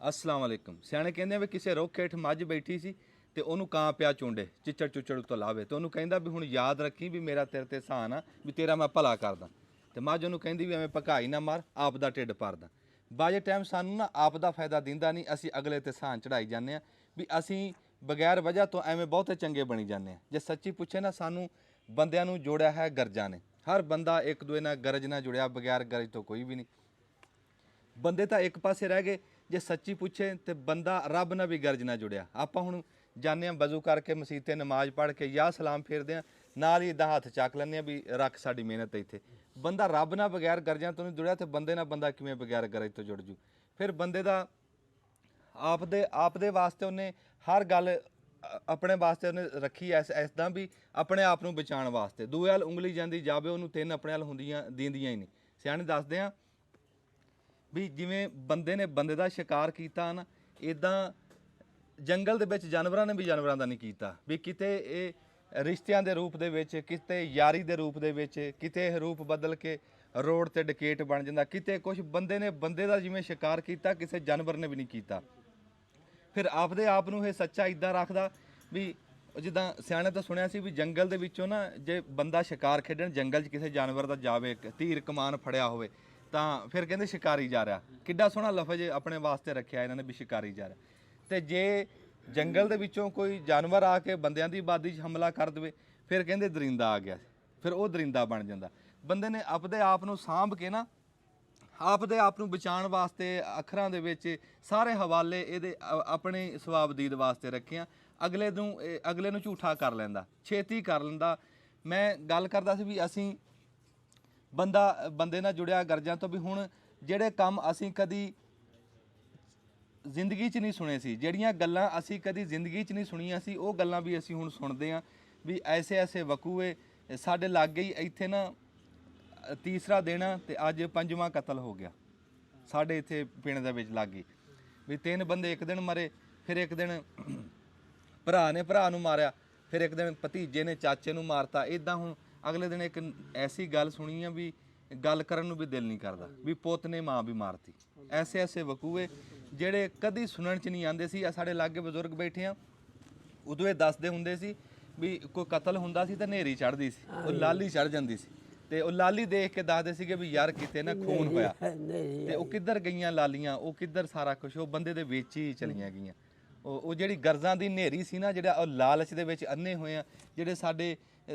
अस्सलाम वालेकुम। सियाणे कहंदे भी किसी रुख हेठ मझ बैठी सी ते ओनू कां पिया चुंडे चिचड़ चुचड़ उत्तों लावे ते ओनू कहंदा भी हुण याद रखी भी मेरा तेरे ते एहसान आ भी तेरा मैं भला करदा ते मझ ओनू कहंदी भी एवें भकाई ना मार आप दा ढिड भरदा। बाजे टाइम सानू ना आप दा फायदा दिंदा नहीं, असीं अगले ते एहसान चढ़ाई जाने भी असीं बगैर वजह तो एवें बहुते चंगे बनी जाने। जे सच्ची पुछे ना सानू बंदियां नू जोड़िया है गरजां ने, हर बंदा एक दूए नाल गरज नाल जुड़िया, बगैर गरज तो कोई भी नहीं। ਬੰਦੇ ਤਾਂ ਇੱਕ ਪਾਸੇ ਰਹਿ ਗਏ, ਜੇ ਸੱਚੀ ਪੁੱਛੇ ਤੇ ਬੰਦਾ ਰੱਬ ਨਾਲ ਵੀ ਗਰਜ ਨਾਲ ਜੁੜਿਆ। ਆਪਾਂ ਹੁਣ ਜਾਂਦੇ ਹਾਂ ਵਜ਼ੂ ਕਰਕੇ ਮਸੀਤੇ ਨਮਾਜ਼ ਪੜ੍ਹ ਕੇ ਜਾਂ ਸਲਾਮ ਫੇਰਦੇ ਹਾਂ, ਨਾਲ ਹੀ ਇੱਦਾਂ ਹੱਥ ਚੱਕ ਲੈਂਦੇ ਹਾਂ ਵੀ ਰੱਖ ਸਾਡੀ ਮਿਹਨਤ ਇੱਥੇ। ਬੰਦਾ ਰੱਬ ਨਾਲ ਬਗੈਰ ਗਰਜਾਂ ਤੋਂ ਨਹੀਂ ਜੁੜਿਆ ਤੇ ਬੰਦੇ ਨਾਲ ਬੰਦਾ ਕਿਵੇਂ ਬਗੈਰ ਗਰਜ ਤੋਂ ਜੁੜ ਜੂ। ਫਿਰ ਬੰਦੇ ਦਾ ਆਪ ਦੇ ਵਾਸਤੇ ਉਹਨੇ ਹਰ ਗੱਲ ਆਪਣੇ ਵਾਸਤੇ ਉਹਨੇ ਰੱਖੀ ਐਸਦਾਂ ਵੀ ਆਪਣੇ ਆਪ ਨੂੰ ਬਚਾਉਣ ਵਾਸਤੇ। ਦੂਏ ਵੱਲ ਉਂਗਲੀ ਜਾਂਦੀ ਜਾਵੇ ਉਹਨੂੰ ਤਿੰਨ ਆਪਣੇ ਵੱਲ ਹੁੰਦੀਆਂ ਦੀਂਦੀਆਂ ਹੀ ਨਹੀਂ। ਸਿਆਣੇ ਦੱਸਦੇ ਆ ਵੀ ਜਿਵੇਂ ਬੰਦੇ ਨੇ ਬੰਦੇ ਦਾ ਸ਼ਿਕਾਰ ਕੀਤਾ ਨਾ, ਇੱਦਾਂ ਜੰਗਲ ਦੇ ਵਿੱਚ ਜਾਨਵਰਾਂ ਨੇ ਵੀ ਜਾਨਵਰਾਂ ਦਾ ਨਹੀਂ ਕੀਤਾ। ਵੀ ਕਿਤੇ ਇਹ ਰਿਸ਼ਤਿਆਂ ਦੇ ਰੂਪ ਦੇ ਵਿੱਚ, ਕਿਤੇ ਯਾਰੀ ਦੇ ਰੂਪ ਦੇ ਵਿੱਚ, ਕਿਤੇ ਰੂਪ ਬਦਲ ਕੇ ਰੋਡ ਤੇ ਡਕੇਟ ਬਣ ਜਾਂਦਾ, ਕਿਤੇ ਕੁਝ ਬੰਦੇ ਨੇ ਬੰਦੇ ਦਾ ਜਿਵੇਂ ਸ਼ਿਕਾਰ ਕੀਤਾ ਕਿਸੇ ਜਾਨਵਰ ਨੇ ਵੀ ਨਹੀਂ ਕੀਤਾ। ਫਿਰ ਆਪਦੇ ਆਪ ਨੂੰ ਇਹ ਸੱਚਾ ਇੱਦਾਂ ਰੱਖਦਾ ਵੀ ਜਿੱਦਾਂ ਸਿਆਣੇ ਤੋਂ ਸੁਣਿਆ ਸੀ ਵੀ ਜੰਗਲ ਦੇ ਵਿੱਚੋਂ ਨਾ ਜੇ ਬੰਦਾ ਸ਼ਿਕਾਰ ਖੇਡਣ ਜੰਗਲ 'ਚ ਕਿਸੇ ਜਾਨਵਰ ਦਾ ਜਾਵੇ, ਧੀਰ ਕਮਾਨ ਫੜਿਆ ਹੋਵੇ ਤਾਂ ਫਿਰ ਕਹਿੰਦੇ ਸ਼ਿਕਾਰੀ ਜਾ ਰਿਹਾ। ਕਿੱਡਾ ਸੋਹਣਾ ਲਫ਼ਜ਼ ਆਪਣੇ ਵਾਸਤੇ ਰੱਖਿਆ ਇਹਨਾਂ ਨੇ ਵੀ ਸ਼ਿਕਾਰੀ ਜਾ ਰਿਹਾ। ਤੇ ਜੇ ਜੰਗਲ ਦੇ ਵਿੱਚੋਂ ਕੋਈ ਜਾਨਵਰ ਆ ਕੇ ਬੰਦਿਆਂ ਦੀ ਆਬਾਦੀ 'ਚ ਹਮਲਾ ਕਰ ਦੇਵੇ ਫਿਰ ਕਹਿੰਦੇ ਦਰਿੰਦਾ ਆ ਗਿਆ, ਫਿਰ ਉਹ ਦਰਿੰਦਾ ਬਣ ਜਾਂਦਾ। ਬੰਦੇ ਨੇ ਆਪਦੇ ਆਪ ਨੂੰ ਸਾਂਭ ਕੇ ਨਾ ਆਪਦੇ ਆਪ ਨੂੰ ਬਚਾਉਣ ਵਾਸਤੇ ਅੱਖਰਾਂ ਦੇ ਵਿੱਚ ਸਾਰੇ ਹਵਾਲੇ ਇਹਦੇ ਆਪਣੇ ਸਵਾਬਦੀਦ ਵਾਸਤੇ ਰੱਖਿਆ। ਅਗਲੇ ਨੂੰ ਝੂਠਾ ਕਰ ਲੈਂਦਾ, ਛੇਤੀ ਕਰ ਲੈਂਦਾ। ਮੈਂ ਗੱਲ ਕਰਦਾ ਸੀ ਵੀ ਅਸੀਂ ਬੰਦੇ ਨਾਲ ਜੁੜਿਆ ਗਰਜਾਂ ਤੋਂ ਵੀ ਹੁਣ ਜਿਹੜੇ ਕੰਮ ਅਸੀਂ ਕਦੀ ਜ਼ਿੰਦਗੀ 'ਚ ਨਹੀਂ ਸੁਣੇ ਸੀ, ਜਿਹੜੀਆਂ ਗੱਲਾਂ ਅਸੀਂ ਕਦੀ ਜ਼ਿੰਦਗੀ 'ਚ ਨਹੀਂ ਸੁਣੀਆਂ ਸੀ, ਉਹ ਗੱਲਾਂ ਵੀ ਅਸੀਂ ਹੁਣ ਸੁਣਦੇ ਹਾਂ ਵੀ ਐਸੇ ਵਕੂਏ ਸਾਡੇ ਲਾਗੇ ਹੀ। ਇੱਥੇ ਨਾ ਤੀਸਰਾ ਦਿਨ ਤੇ ਅੱਜ ਪੰਜਵਾਂ ਕਤਲ ਹੋ ਗਿਆ ਸਾਡੇ ਇੱਥੇ ਪਿੰਡ ਦੇ ਵਿੱਚ ਲਾਗੇ। ਵੀ 3 ਬੰਦੇ ਇੱਕ ਦਿਨ ਮਰੇ, ਫਿਰ ਇੱਕ ਦਿਨ ਭਰਾ ਨੇ ਭਰਾ ਨੂੰ ਮਾਰਿਆ, ਫਿਰ ਇੱਕ ਦਿਨ ਭਤੀਜੇ ਨੇ ਚਾਚੇ ਨੂੰ ਮਾਰਤਾ। ਇੱਦਾਂ ਹੁਣ ਅਗਲੇ ਦਿਨ ਇੱਕ ਐਸੀ ਗੱਲ ਸੁਣੀ ਆ ਵੀ ਗੱਲ ਕਰਨ ਨੂੰ ਵੀ ਦਿਲ ਨਹੀਂ ਕਰਦਾ ਵੀ ਪੁੱਤ ਨੇ ਮਾਂ ਵੀ ਮਾਰਤੀ। ਐਸੇ ਵਕੂਏ ਜਿਹੜੇ ਕਦੀ ਸੁਣਨ 'ਚ ਨਹੀਂ ਆਉਂਦੇ ਸੀ। ਸਾਡੇ ਲਾਗੇ ਬਜ਼ੁਰਗ ਬੈਠੇ ਆ, ਉਦੋਂ ਇਹ ਦੱਸਦੇ ਹੁੰਦੇ ਸੀ ਵੀ ਕੋਈ ਕਤਲ ਹੁੰਦਾ ਸੀ ਤਾਂ ਹਨੇਰੀ ਚੜ੍ਹਦੀ ਸੀ, ਉਹ ਲਾਲੀ ਚੜ੍ਹ ਜਾਂਦੀ ਸੀ ਤੇ ਉਹ ਲਾਲੀ ਦੇਖ ਕੇ ਦੱਸਦੇ ਸੀਗੇ ਵੀ ਯਾਰ ਕਿਤੇ ਨਾ ਖੂਨ ਹੋਇਆ ਤੇ ਉਹ ਕਿੱਧਰ ਗਈਆਂ ਲਾਲੀਆਂ, ਉਹ ਕਿੱਧਰ ਸਾਰਾ ਕੁਛ ਉਹ ਬੰਦੇ ਦੇ ਵਿੱਚ ਹੀ ਚਲੀਆਂ ਗਈਆਂ। ਉਹ ਜਿਹੜੀ ਗਰਜ਼ਾਂ ਦੀ ਹਨੇਰੀ ਸੀ ਨਾ, ਜਿਹੜਾ ਉਹ ਲਾਲਚ ਦੇ ਵਿੱਚ ਅੰਨੇ ਹੋਏ ਆ, ਜਿਹੜੇ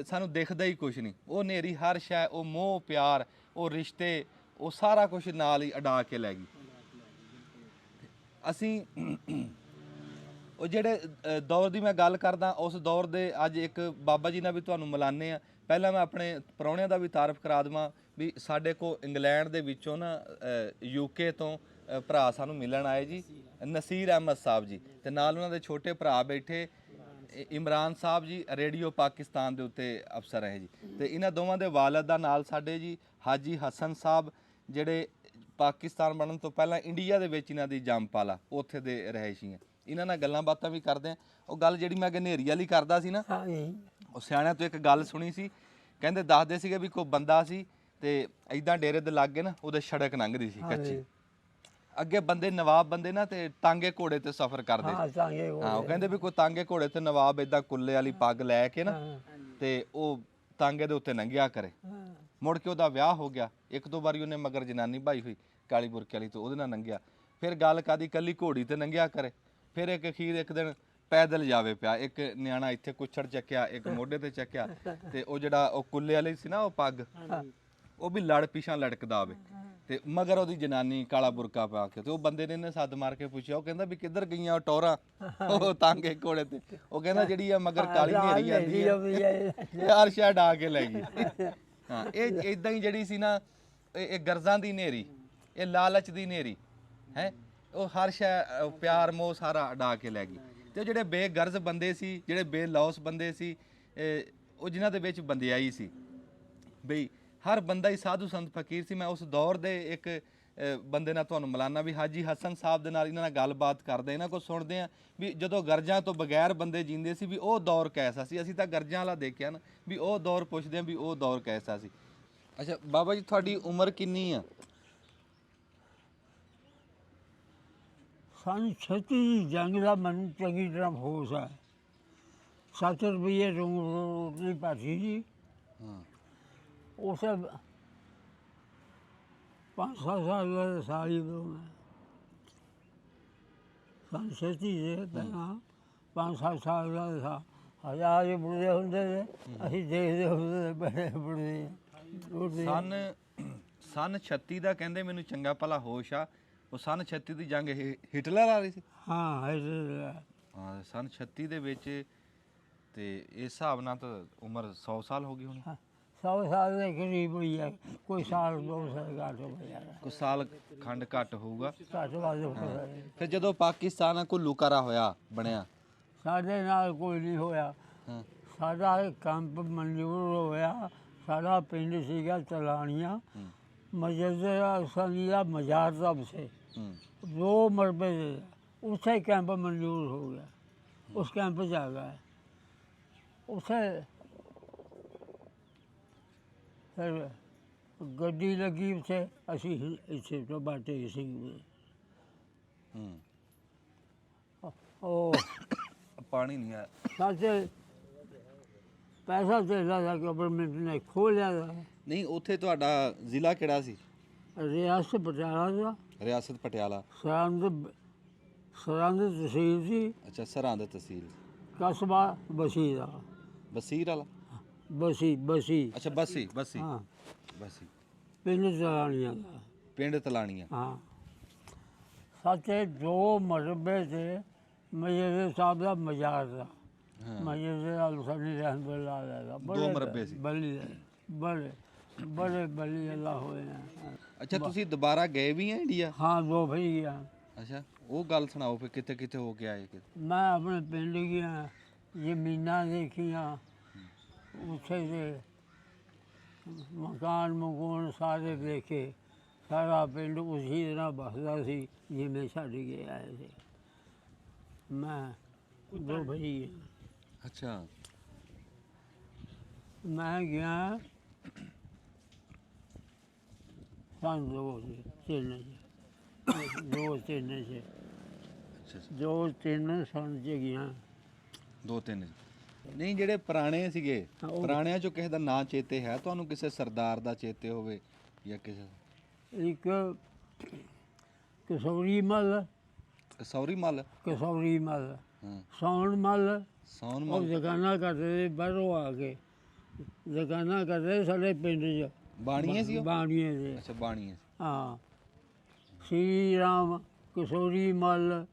ਸਾਨੂੰ ਦਿਖਦਾ ਹੀ ਕੁਛ ਨਹੀਂ, ਉਹ ਹਨੇਰੀ ਹਰ ਸ਼ੈ, ਉਹ ਮੋਹ ਪਿਆਰ, ਉਹ ਰਿਸ਼ਤੇ, ਉਹ ਸਾਰਾ ਕੁਛ ਨਾਲ ਹੀ ਉਡਾ ਕੇ ਲੈ ਗਈ। ਅਸੀਂ ਉਹ ਜਿਹੜੇ ਦੌਰ ਦੀ ਮੈਂ ਗੱਲ ਕਰਦਾ, ਉਸ ਦੌਰ ਦੇ ਅੱਜ ਇੱਕ ਬਾਬਾ ਜੀ ਨਾਲ ਵੀ ਤੁਹਾਨੂੰ ਮਿਲਾਨੇ ਆ। ਪਹਿਲਾਂ ਮੈਂ ਆਪਣੇ ਪ੍ਰਾਹੁਣਿਆਂ ਦਾ ਵੀ ਤਾਰਫ ਕਰਾ ਦੇਵਾਂ ਵੀ ਸਾਡੇ ਕੋਲ ਇੰਗਲੈਂਡ ਦੇ ਵਿੱਚੋਂ ਨਾ UK ਤੋਂ ਭਰਾ ਸਾਨੂੰ ਮਿਲਣ ਆਏ ਜੀ, ਨਸੀਰ ਅਹਿਮਦ ਸਾਹਿਬ ਜੀ, ਤੇ ਨਾਲ ਉਹਨਾਂ ਦੇ ਛੋਟੇ ਭਰਾ ਬੈਠੇ ਇਮਰਾਨ ਸਾਹਿਬ ਜੀ, ਰੇਡੀਓ ਪਾਕਿਸਤਾਨ ਦੇ ਉੱਤੇ ਅਫਸਰ ਹੈ ਜੀ। ਤੇ ਇਹਨਾਂ ਦੋਵਾਂ ਦੇ ਵਾਲਦ ਦਾ ਨਾਲ ਸਾਡੇ ਜੀ ਹਾਜੀ ਹਸਨ ਸਾਹਿਬ, ਜਿਹੜੇ ਪਾਕਿਸਤਾਨ ਬਣਨ ਤੋਂ ਪਹਿਲਾਂ ਇੰਡੀਆ ਦੇ ਵਿੱਚ ਇਹਨਾਂ ਦੀ ਜੰਮਪਾਲਾ, ਉੱਥੇ ਦੇ ਰਹਿਸ਼ੀ ਹੈ। ਇਹਨਾਂ ਨਾਲ ਗੱਲਾਂ ਬਾਤਾਂ ਵੀ ਕਰਦੇ ਆ। ਉਹ ਗੱਲ ਜਿਹੜੀ ਮੈਂ ਹਨੇਰੀ ਵਾਲੀ ਕਰਦਾ ਸੀ ਨਾ, ਉਹ ਸਿਆਣਿਆਂ ਤੋਂ ਇੱਕ ਗੱਲ ਸੁਣੀ ਸੀ। ਕਹਿੰਦੇ ਦੱਸਦੇ ਸੀਗੇ ਵੀ ਕੋਈ ਬੰਦਾ ਸੀ ਤੇ ਇੱਦਾਂ ਡੇਰੇ ਦੇ ਲਾਗੇ ਨਾ ਉਹਦੇ ਸੜਕ ਲੰਘਦੀ ਸੀ ਕੱਚੀ, ਅੱਗੇ ਬੰਦੇ ਨਵਾਬ ਬੰਦੇ ਨਾ ਤੇ ਤਾਂਗੇ ਘੋੜੇ ਤੇ ਸਫ਼ਰ ਕਰਦੇ ਸੀ। ਹਾਂ, ਉਹ ਕਹਿੰਦੇ ਵੀ ਕੋਈ ਤਾਂਗੇ ਘੋੜੇ ਤੇ ਨਵਾਬ ਏਦਾਂ ਕੁੱਲੇ ਵਾਲੀ ਪੱਗ ਲੈ ਕੇ ਨਾ ਤੇ ਉਹ ਤਾਂਗੇ ਦੇ ਉੱਤੇ ਲੰਘਿਆ ਕਰੇ। ਮੁੜ ਕੇ ਉਹਦਾ ਵਿਆਹ ਹੋ ਗਿਆ, 1-2 ਵਾਰੀ ਉਹਨੇ ਮਗਰ ਜਨਾਨੀ ਭਾਈ ਹੋਈ ਕਾਲੀ ਬੁਰਕੇ ਵਾਲੀ, ਤੋਂ ਉਹਦੇ ਨਾਲ ਲੰਘਿਆ। ਫਿਰ ਗੱਲ ਕਾਦੀ ਕੱਲੀ ਘੋੜੀ ਤੇ ਲੰਘਿਆ ਕਰੇ। ਫਿਰ ਇੱਕ ਅਖੀਰ ਇੱਕ ਦਿਨ ਪੈਦਲ ਜਾਵੇ ਪਿਆ, ਇੱਕ ਨਿਆਣਾ ਇੱਥੇ ਕੁੱਛੜ ਚੱਕਿਆ, ਇੱਕ ਮੋਢੇ ਤੇ ਚੱਕਿਆ, ਤੇ ਉਹ ਜਿਹੜਾ ਉਹ ਕੁੱਲੇ ਵਾਲੀ ਸੀ ਨਾ ਉਹ ਪੱਗ, ਉਹ ਵੀ ਲੜ ਪਿਛਾਂ ਲਟਕਦਾ ਆਵੇ ਤੇ ਮਗਰ ਉਹਦੀ ਜਨਾਨੀ ਕਾਲਾ ਬੁਰਕਾ ਪਾ ਕੇ। ਤੇ ਉਹ ਬੰਦੇ ਨੇ ਇਹਨੇ ਸੱਦ ਮਾਰ ਕੇ ਪੁੱਛਿਆ, ਉਹ ਕਹਿੰਦਾ ਵੀ ਕਿੱਧਰ ਗਈਆਂ ਉਹ ਟੋਰਾਂ ਉਹ ਤਾਂਗੇ ਘੋੜੇ ਤੇ? ਉਹ ਕਹਿੰਦਾ ਜਿਹੜੀ ਆ ਮਗਰ ਕਾਲੀ ਹਨੇਰੀ ਆਂਦੀ ਹੈ ਹਰ ਸ਼ੈ ਡਾ ਕੇ ਲੈ ਗਈ। ਹਾਂ, ਇਹ ਇਦਾਂ ਹੀ ਜਿਹੜੀ ਸੀ ਨਾ, ਇਹ ਗਰਜ਼ਾਂ ਦੀ ਹਨੇਰੀ, ਇਹ ਲਾਲਚ ਦੀ ਹਨੇਰੀ ਹੈ, ਉਹ ਹਰ ਸ਼ੈ ਪਿਆਰ ਮੋਹ ਸਾਰਾ ਉਡਾ ਕੇ ਲੈ ਗਈ। ਤੇ ਜਿਹੜੇ ਬੇਗਰਜ਼ ਬੰਦੇ ਸੀ, ਜਿਹੜੇ ਬੇਲੌਸ ਬੰਦੇ ਸੀ, ਉਹ ਜਿਨ੍ਹਾਂ ਦੇ ਵਿੱਚ ਬੰਦਿਆਈ ਸੀ ਬਈ ਹਰ ਬੰਦਾ ਹੀ ਸਾਧੂ ਸੰਤ ਫਕੀਰ ਸੀ। ਮੈਂ ਉਸ ਦੌਰ ਦੇ ਇੱਕ ਬੰਦੇ ਨਾਲ ਤੁਹਾਨੂੰ ਮਿਲਾਨਾ ਵੀ ਹਾਜੀ ਹਸਨ ਸਾਹਿਬ ਦੇ ਨਾਲ ਇਹਨਾਂ ਨਾਲ ਗੱਲਬਾਤ ਕਰਦੇ, ਇਹਨਾਂ ਕੋਲ ਸੁਣਦੇ ਆ ਵੀ ਜਦੋਂ ਗਰਜਾਂ ਤੋਂ ਬਗੈਰ ਬੰਦੇ ਜੀਂਦੇ ਸੀ ਵੀ ਉਹ ਦੌਰ ਕੈਸਾ ਸੀ। ਅਸੀਂ ਤਾਂ ਗਰਜਾਂ ਵਾਲਾ ਦੇਖਿਆ ਨਾ, ਵੀ ਉਹ ਦੌਰ ਪੁੱਛਦੇ ਆ ਵੀ ਉਹ ਦੌਰ ਕੈਸਾ ਸੀ। ਅੱਛਾ ਬਾਬਾ ਜੀ, ਤੁਹਾਡੀ ਉਮਰ ਕਿੰਨੀ ਆ? सन 36 ਦੀ ਜੰਗ ਦਾ ਮੈਨੂੰ ਚੰਗੀ ਤਰ੍ਹਾਂ ਹੋਸ਼ ਹੈ। 7 ਰੁਪਏ ਰੋਟੀ ਪਾਤੀ ਜੀ। ਹਾਂ ਉਸੇ 5-7 ਸਾਲ ਦਾ ਸਾਲ ਹੀ ਦੋ ਮੈਂ सन 36 ਦੇ ਪਹਿਲਾਂ 5-7 ਸਾਲ ਦਾ ਸਾਂ। ਹਜ਼ਾਰ ਹੀ ਬੁੜਦੇ ਹੁੰਦੇ ਨੇ, ਅਸੀਂ ਦੇਖਦੇ ਹੁੰਦੇ ਨੇ ਬੜੇ ਬੁੜਦੇ ਸਨ 36 ਦਾ ਕਹਿੰਦੇ ਮੈਨੂੰ ਚੰਗਾ ਭਲਾ ਹੋਸ਼ ਆ। ਉਹ ਸਨ 36 ਦੀ ਜੰਗ ਹਿਟਲਰ ਆ ਰਹੀ ਸੀ। ਹਾਂ ਹਾਂ ਸਨ 36 ਦੇ ਵਿੱਚ ਤੇ ਇਸ ਹਿਸਾਬ ਨਾਲ ਤਾਂ ਉਮਰ 100 ਸਾਲ ਹੋ ਗਈ ਹੋਣੀ। 100 ਸਾਲ ਦੇ ਕਰੀਬ ਹੋਈ ਹੈ, ਕੋਈ ਸਾਲ 2 ਸਾਲ ਘੱਟ ਹੋ ਗਿਆ, ਕੋਈ ਸਾਲ ਖੰਡ ਘੱਟ ਹੋਊਗਾ। ਘੱਟ ਵੱਧ ਹੋ ਗਿਆ। ਫਿਰ ਜਦੋਂ ਪਾਕਿਸਤਾਨ ਘੁੱਲੂਕਾਰਾ ਹੋਇਆ ਬਣਿਆ, ਸਾਡੇ ਨਾਲ ਕੋਈ ਨਹੀਂ ਹੋਇਆ। ਹਾਂ ਸਾਡਾ ਇਹ ਕੈਂਪ ਮਨਜ਼ੂਰ ਹੋਇਆ। ਸਾਡਾ ਪਿੰਡ ਸੀਗਾ ਤਲਾਣੀਆਂ, ਮਜਜ਼ਰ ਅਸਲੀ ਦਾ ਮਜ਼ਾਰ ਸਾਹਿਬ ਸੇ 2 ਮਰਬੇ ਦੇ, ਉੱਥੇ ਕੈਂਪ ਮਨਜ਼ੂਰ ਹੋ ਗਿਆ। ਉਸ ਕੈਂਪ 'ਚ ਆ ਗਏ। ਉੱਥੇ ਫਿਰ ਗੱਡੀ ਲੱਗੀ ਉੱਥੇ, ਅਸੀਂ ਇੱਥੇ ਤੋਂ ਬਾਟੇ ਸੀ। ਉਹ ਪਾਣੀ ਨਹੀਂ ਆਇਆ। ਸਾਡੇ ਪੈਸਾ ਧੇਲਾ ਦਾ ਗਵਰਨਮੈਂਟ ਨੇ ਖੋਲ੍ਹਿਆ ਦਾ। ਨਹੀਂ ਉੱਥੇ ਤੁਹਾਡਾ ਜ਼ਿਲ੍ਹਾ ਕਿਹੜਾ ਸੀ? ਰਿਆਸਤ ਪਟਿਆਲਾ ਦਾ, ਰਿਆਸਤ ਪਟਿਆਲਾ। ਸਰਹੰਦ ਤਹਿਸੀਲ ਸੀ। ਅੱਛਾ ਸਰਹੰਦ ਤਹਿਸੀਲ। ਕਸਬਾ ਬਸੀ ਦਾ। ਬਸੀਰ ਵਾਲਾ? ਬਸੀ ਅੱਛਾ ਬਸੀ ਹਾਂ। ਬਸੀ ਪਿੰਡ ਤਲਾਣੀਆਂ ਦਾ। ਪਿੰਡ ਤਲਾਣੀਆਂ। ਹਾਂ ਸਾਥੇ 2 ਮਰਬੇ ਤੇ ਮਜੀਦ ਸਾਹਿਬ ਦਾ ਮਜ਼ਾਰ ਦਾ। ਮਜੀਦ ਅਲਸਨੀ ਰਹਿਮਤੁल्लाह ਦਾ 2 ਮਰਬੇ ਸੀ। ਬੜੇ ਬਲੀ ਅੱਲਾ ਹੋਏ ਆ। ਅੱਛਾ ਤੁਸੀਂ ਦੁਬਾਰਾ ਗਏ ਵੀ ਆ ਇੰਡੀਆ? ਹਾਂ 2 ਵਾਰੀ ਗਿਆ। ਅੱਛਾ ਉਹ ਗੱਲ ਸੁਣਾਓ ਫਿਰ, ਕਿੱਥੇ ਕਿੱਥੇ ਹੋ ਕੇ ਆਏ? ਮੈਂ ਆਪਣੇ ਪਿੰਡ ਗਿਆ, ਜ਼ਮੀਨਾਂ ਦੇਖੀਆਂ, ਉੱਥੇ ਦੇ ਮਕਾਨ ਮਕੂਨ ਸਾਰੇ ਦੇਖੇ। ਸਾਰਾ ਪਿੰਡ ਉਸੀ ਤਰ੍ਹਾਂ ਬਸਦਾ ਸੀ ਜਿਵੇਂ ਛੱਡ ਕੇ ਆਏ ਸੀ। ਮੈਂ 2 ਵਾਰੀ ਗਿਆ। ਅੱਛਾ ਮੈਂ ਗਿਆ सन 2-3 सन 'ਚ ਗਿਆ। 2-3 ਨਹੀਂ ਜਿਹੜੇ ਪੁਰਾਣੇ ਸੀਗੇ, ਪੁਰਾਣਿਆਂ ਚੋਂ ਕਿਸੇ ਦਾ ਨਾਂ ਚੇਤੇ ਹੈ ਤੁਹਾਨੂੰ? ਕਿਸੇ ਸਰਦਾਰ ਦਾ ਚੇਤੇ ਹੋਵੇ ਜਾਂ ਕਿਸੇ? ਇੱਕ ਕਸੌਰੀ ਮੱਲ। ਕਸੌਰੀ ਮੱਲ? ਹਾਂ ਸੌਣ ਮੱਲ। ਸੌਣ ਉਹ ਦੁਕਾਨਾਂ ਕਰਦੇ ਬਾਹਰੋਂ ਆ ਕੇ, ਦੁਕਾਨਾਂ ਕਰਦੇ ਸਾਡੇ ਪਿੰਡ 'ਚ। ਬਾਣੀਏ ਸੀ ਉਹ? ਬਾਣੀਏ ਦੇ। ਅੱਛਾ ਬਾਣੀਏ ਸੀ। ਹਾਂ ਸ਼੍ਰੀ ਰਾਮ ਕਸੌਰੀ ਮੱਲ,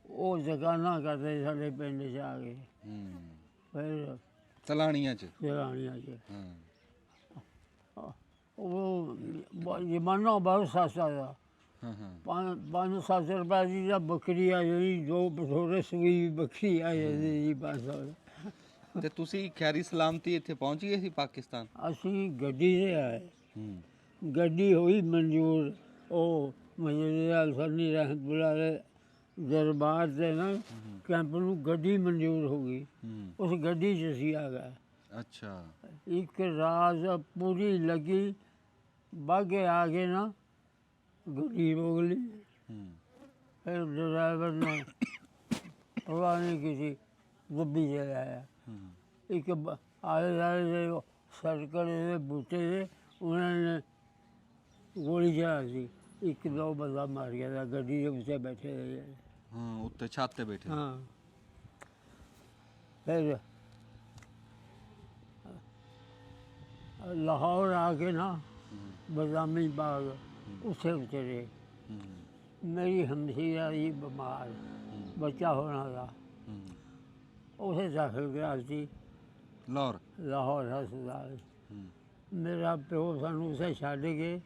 ਉਹ ਦੁਕਾਨਾਂ ਕਰਦੇ ਸਾਡੇ ਪਿੰਡ 'ਚ ਆ ਕੇ। ਫਿਰ ਤਲਾਣੀਆਂ 'ਚ? ਤਲਾਣੀਆਂ 'ਚ। ਹਾਂ ਉਹ ਜ਼ਮਾਨਾ ਬਹੁਤ ਸਸਤਾ ਦਾ। ਹਾਂ ਹਾਂ 500-700 ਰੁਪਏ ਦੀ ਤਾਂ ਬੱਕਰੀ ਆ ਜਿਹੜੀ, 2 ਬਥੋਰੇ ਸੂਈ ਬੱਕਰੀ ਆ ਜਾਂਦੀ ਜੀ 500। ਤੇ ਤੁਸੀਂ ਖੈਰੀ ਸਲਾਮਤੀ ਇੱਥੇ ਪਹੁੰਚ ਗਏ ਸੀ ਪਾਕਿਸਤਾਨ? ਅਸੀਂ ਗੱਡੀ 'ਤੇ ਆਏ। ਗੱਡੀ ਹੋਈ ਮਨਜ਼ੂਰ। ਉਹ ਮਜੀਦ ਅਲਸਨੀ ਰਹਿਮਤੁल्लाह ਦੇ ਦਰਬਾਰ 'ਤੇ ਨਾ ਕੈਂਪ ਨੂੰ ਗੱਡੀ ਮਨਜ਼ੂਰ ਹੋ ਗਈ। ਉਸ ਗੱਡੀ 'ਚ ਅਸੀਂ ਆ ਗਏ। ਅੱਛਾ ਇੱਕ ਰਾਤ ਪੂਰੀ ਲੱਗੀ, ਬਾਗੇ ਆ ਕੇ ਨਾ ਗੱਡੀ ਰੋਕ ਲਈ। ਫਿਰ ਡਰਾਈਵਰ ਨੇ ਪਰਵਾਹ ਨਹੀਂ ਕੀਤੀ, ਗੱਡੀ ਚਲਾਇਆ। ਇੱਕ ਆਲੇ ਦੁਆਲੇ ਦੇ ਸਰਕਲ ਦੇ ਬੂਟੇ ਦੇ ਉਹਨਾਂ ਨੇ ਗੋਲੀ ਚਲਾ ਦਿੱਤੀ। 1-2 ਬੰਦਾ ਮਾਰ ਗਿਆ ਤਾਂ ਗੱਡੀ ਦੇ ਉੱਤੇ ਬੈਠੇ ਰਹੇ। ਹਾਂ ਉੱਤੇ ਛੱਤ ਤੇ ਬੈਠੇ? ਹਾਂ ਫਿਰ ਲਾਹੌਰ ਆ ਕੇ ਨਾ ਬਦਾਮੀ ਬਾਗ ਉੱਥੇ ਉਤਰੇ। ਮੇਰੀ ਹਮਸ਼ੀਰਾ ਜੀ ਬਿਮਾਰ, ਬੱਚਾ ਹੋਣਾ ਦਾ, ਉਸੇ ਦਾਖਲ ਕਰਾ ਸੀ ਲਾਹੌਰ ਹਸਪਤਾਲ। ਮੇਰਾ ਪਿਓ ਸਾਨੂੰ ਉੱਥੇ ਛੱਡ ਕੇ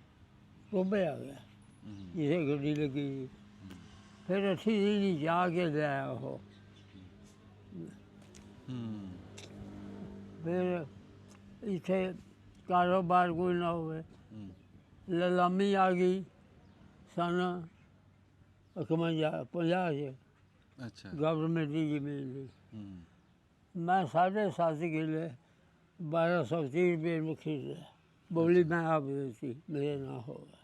ਟੋਬੇ ਆ ਗਿਆ ਜਿੱਥੇ ਗੱਡੀ ਲੱਗੀ। ਫਿਰ 8 ਦਿਨ ਜਾ ਕੇ ਲਿਆਇਆ ਉਹ। ਫਿਰ ਇੱਥੇ ਕਾਰੋਬਾਰ ਕੋਈ ਨਾ ਹੋਵੇ, ਲਲਾਮੀ ਆ ਗਈ ਸਨ 51-50 'ਚ। ਅੱਛਾ ਗਵਰਨਮੈਂਟ ਦੀ ਜ਼ਮੀਨ ਦੀ। ਮੈਂ 7.5 ਕਿੱਲੇ 1230 ਰੁਪਏ ਨੂੰ ਖਰੀਦਿਆ। ਬੋਲੀ ਮੈਂ ਆਪ ਦਿੱਤੀ, ਮੇਰੇ ਨਾਲ ਹੋਗਾ।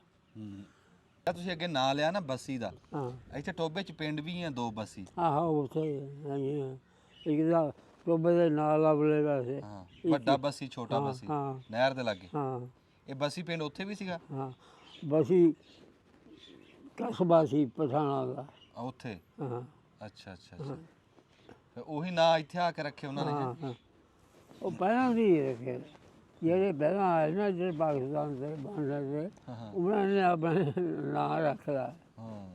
ਤੁਸੀਂ ਅੱਗੇ ਨਾਂ ਲਿਆ ਨਾ ਬੱਸੀ ਦਾ, ਹਾਂ ਇੱਥੇ ਟੋਬੇ 'ਚ ਪਿੰਡ ਵੀ ਆ 2 ਬੱਸੀ। ਆਹੋ ਉੱਥੇ ਹਾਂਜੀ ਇੱਕ ਦਾ ਟੋਬੇ ਦੇ ਨਾਲ ਅਗਲੇ ਪਾਸੇ ਹਾਂ, ਵੱਡਾ ਬੱਸੀ ਛੋਟਾ ਬੱਸੀ ਹਾਂ ਨਹਿਰ ਦੇ ਲਾਗੇ। ਹਾਂ ਇਹ ਬੱਸੀ ਪਿੰਡ ਉੱਥੇ ਵੀ ਸੀਗਾ? ਹਾਂ ਬਸੀ ਕਸਬਾ ਸੀ ਪਠਾਣਾ ਦਾ। ਉੱਥੇ? ਹਾਂ ਅੱਛਾ ਅੱਛਾ ਅੱਛਾ। ਫਿਰ ਉਹੀ ਨਾਂ ਇੱਥੇ ਆ ਕੇ ਰੱਖੇ ਉਹਨਾਂ ਨੇ? ਹਾਂ ਹਾਂ ਉਹ ਪਹਿਲਾਂ ਦੀ ਰੱਖੇ ਜਿਹੜੇ ਪਹਿਲਾਂ ਆਏ ਨਾ ਜਿਹੜੇ ਪਾਕਿਸਤਾਨ ਦੇ ਬਾਂਗਲਾ ਦੇ ਉਹਨਾਂ ਨੇ ਆਪਣੇ ਨਾਂ ਰੱਖਿਆ। ਹਾਂ।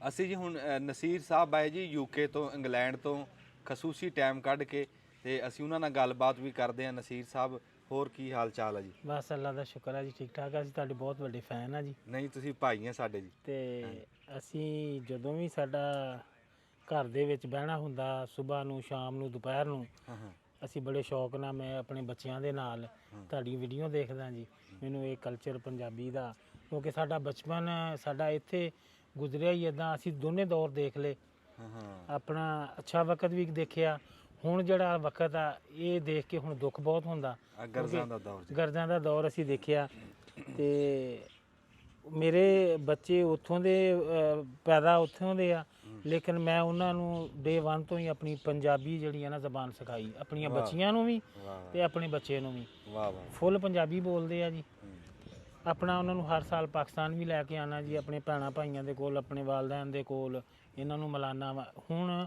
ਅਸੀਂ ਜੀ ਹੁਣ ਨਸੀਰ ਸਾਹਿਬ ਆਏ ਜੀ ਯੂਕੇ ਤੋਂ, ਇੰਗਲੈਂਡ ਤੋਂ ਖਸੂਸੀ ਟਾਈਮ ਕੱਢ ਕੇ, ਤੇ ਅਸੀਂ ਉਹਨਾਂ ਨਾਲ ਗੱਲਬਾਤ ਵੀ ਕਰਦੇ ਹਾਂ। ਨਸੀਰ ਸਾਹਿਬ ਹੋਰ ਕੀ ਹਾਲ ਚਾਲ ਹੈ ਜੀ? ਬਸ ਅੱਲਾ ਦਾ ਸ਼ੁਕਰ ਹੈ ਜੀ, ਠੀਕ ਠਾਕ ਆ। ਅਸੀਂ ਤੁਹਾਡੇ ਬਹੁਤ ਵੱਡੇ ਫੈਨ ਆ ਜੀ। ਨਹੀਂ, ਤੁਸੀਂ ਭਾਈ ਆ ਸਾਡੇ ਜੀ। ਤੇ ਅਸੀਂ ਜਦੋਂ ਵੀ ਸਾਡਾ ਘਰ ਦੇ ਵਿੱਚ ਬਹਿਣਾ ਹੁੰਦਾ, ਸਵੇਰ ਨੂੰ, ਸ਼ਾਮ ਨੂੰ, ਦੁਪਹਿਰ ਨੂੰ, ਅਸੀਂ ਬੜੇ ਸ਼ੌਕ ਨਾਲ, ਮੈਂ ਆਪਣੇ ਬੱਚਿਆਂ ਦੇ ਨਾਲ ਤੁਹਾਡੀ ਵੀਡੀਓ ਦੇਖਦਾ ਜੀ। ਮੈਨੂੰ ਇਹ ਕਲਚਰ ਪੰਜਾਬੀ ਦਾ, ਕਿਉਂਕਿ ਸਾਡਾ ਬਚਪਨ ਸਾਡਾ ਇੱਥੇ ਗੁਜ਼ਰਿਆ ਹੀ ਇੱਦਾਂ। ਅਸੀਂ ਦੋਨੇ ਦੌਰ ਦੇਖ ਲਏ, ਆਪਣਾ ਅੱਛਾ ਵਕਤ ਵੀ ਦੇਖਿਆ। ਹੁਣ ਜਿਹੜਾ ਵਕਤ ਆ ਇਹ ਦੇਖ ਕੇ ਹੁਣ ਦੁੱਖ ਬਹੁਤ ਹੁੰਦਾ। ਗਰਜ਼ਾਂ ਦਾ ਦੌਰ, ਗਰਜ਼ਾਂ ਦਾ ਦੌਰ ਅਸੀਂ ਦੇਖਿਆ। ਤੇ ਮੇਰੇ ਬੱਚੇ ਉੱਥੋਂ ਦੇ ਪੈਦਾ ਉੱਥੋਂ ਦੇ ਆ, ਲੇਕਿਨ ਮੈਂ ਉਹਨਾਂ ਨੂੰ ਡੇ 1 ਤੋਂ ਹੀ ਆਪਣੀ ਪੰਜਾਬੀ ਜਿਹੜੀ ਆ ਨਾ ਜ਼ਬਾਨ ਸਿਖਾਈ, ਆਪਣੀਆਂ ਬੱਚੀਆਂ ਨੂੰ ਵੀ ਤੇ ਆਪਣੇ ਬੱਚੇ ਨੂੰ ਵੀ। ਵਾਹ ਵਾਹ। ਫੁੱਲ ਪੰਜਾਬੀ ਬੋਲਦੇ ਆ ਜੀ। ਆਪਣਾ ਉਹਨਾਂ ਨੂੰ ਹਰ ਸਾਲ ਪਾਕਿਸਤਾਨ ਵੀ ਲੈ ਕੇ ਆਉਣਾ ਜੀ, ਆਪਣੇ ਭੈਣਾਂ ਭਾਈਆਂ ਦੇ ਕੋਲ, ਆਪਣੇ ਵਾਲਿदैन ਦੇ ਕੋਲ ਇਹਨਾਂ ਨੂੰ ਮਿਲਾਨਾ ਵਾ। ਹੁਣ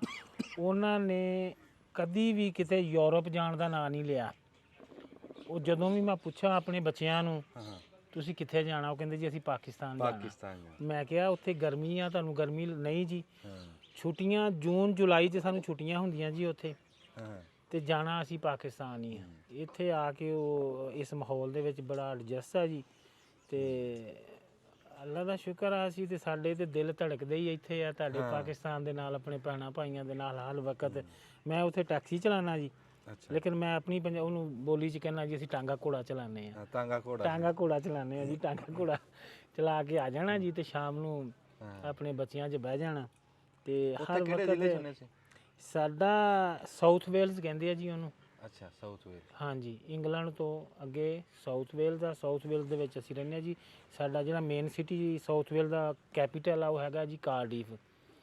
ਉਹਨਾਂ ਨੇ ਕਦੀ ਵੀ ਕਿਤੇ ਯੂਰਪ ਜਾਣ ਦਾ ਨਾਂ ਨਹੀਂ ਲਿਆ। ਉਹ ਜਦੋਂ ਵੀ ਮੈਂ ਪੁੱਛਾਂ ਆਪਣੇ ਬੱਚਿਆਂ ਨੂੰ ਤੁਸੀਂ ਕਿੱਥੇ ਜਾਣਾ, ਉਹ ਕਹਿੰਦੇ ਜੀ ਅਸੀਂ ਪਾਕਿਸਤਾਨ ਜਾਣਾ। ਮੈਂ ਕਿਹਾ ਉੱਥੇ ਗਰਮੀ ਆ, ਤੁਹਾਨੂੰ ਗਰਮੀ ਨਹੀਂ ਜੀ। ਛੁੱਟੀਆਂ ਜੂਨ ਜੁਲਾਈ 'ਚ ਸਾਨੂੰ ਛੁੱਟੀਆਂ ਹੁੰਦੀਆਂ ਜੀ ਉੱਥੇ, ਤੇ ਜਾਣਾ ਅਸੀਂ ਪਾਕਿਸਤਾਨ ਹੀ ਆ। ਇੱਥੇ ਆ ਕੇ ਉਹ ਇਸ ਮਾਹੌਲ ਦੇ ਵਿੱਚ ਬੜਾ ਐਡਜਸਟ ਆ ਜੀ। ਤੇ ਅੱਲਾ ਦਾ ਸ਼ੁਕਰ ਆ, ਅਸੀਂ ਤੇ ਸਾਡੇ ਤੇ ਦਿਲ ਧੜਕਦੇ ਹੀ ਇੱਥੇ ਆ ਤੁਹਾਡੇ ਪਾਕਿਸਤਾਨ ਦੇ ਨਾਲ, ਆਪਣੇ ਭੈਣਾਂ ਭਾਈਆਂ ਦੇ ਨਾਲ। ਹਰ ਵਕਤ ਮੈਂ ਉੱਥੇ ਟੈਕਸੀ ਚਲਾਉਣਾ ਜੀ, ਲੇਕਿਨ ਮੈਂ ਆਪਣੀ ਉਹਨੂੰ ਬੋਲੀ 'ਚ ਕਹਿੰਦਾ ਜੀ ਅਸੀਂ ਟਾਂਗਾ ਘੋੜਾ ਚਲਾਉਂਦੇ ਆ। ਟਾਂਗਾ ਘੋੜਾ ਚਲਾਉਂਦੇ ਆ ਜੀ। ਟਾਂਗਾ ਘੋੜਾ ਚਲਾ ਕੇ ਆ ਜਾਣਾ ਜੀ, ਤੇ ਸ਼ਾਮ ਨੂੰ ਆਪਣੇ ਬੱਚਿਆਂ 'ਚ ਬਹਿ ਜਾਣਾ। ਤੇ ਹਰ ਵਕਤ ਸਾਡਾ ਸਾਊਥ ਵੇਲਸ ਕਹਿੰਦੇ ਆ ਜੀ ਉਹਨੂੰ। ਅੱਛਾ, ਸਾਊਥ ਵੇਲ। ਹਾਂਜੀ, ਇੰਗਲੈਂਡ ਤੋਂ ਅੱਗੇ ਸਾਊਥ ਵੇਲਸ ਆ। ਸਾਊਥ ਵੇਲਸ ਦੇ ਵਿੱਚ ਅਸੀਂ ਰਹਿੰਦੇ ਹਾਂ ਜੀ। ਸਾਡਾ ਜਿਹੜਾ ਮੇਨ ਸਿਟੀ ਸਾਊਥ ਵੇਲ ਦਾ ਕੈਪੀਟਲ ਆ ਉਹ ਹੈਗਾ ਜੀ ਕਾਰਡੀਫ।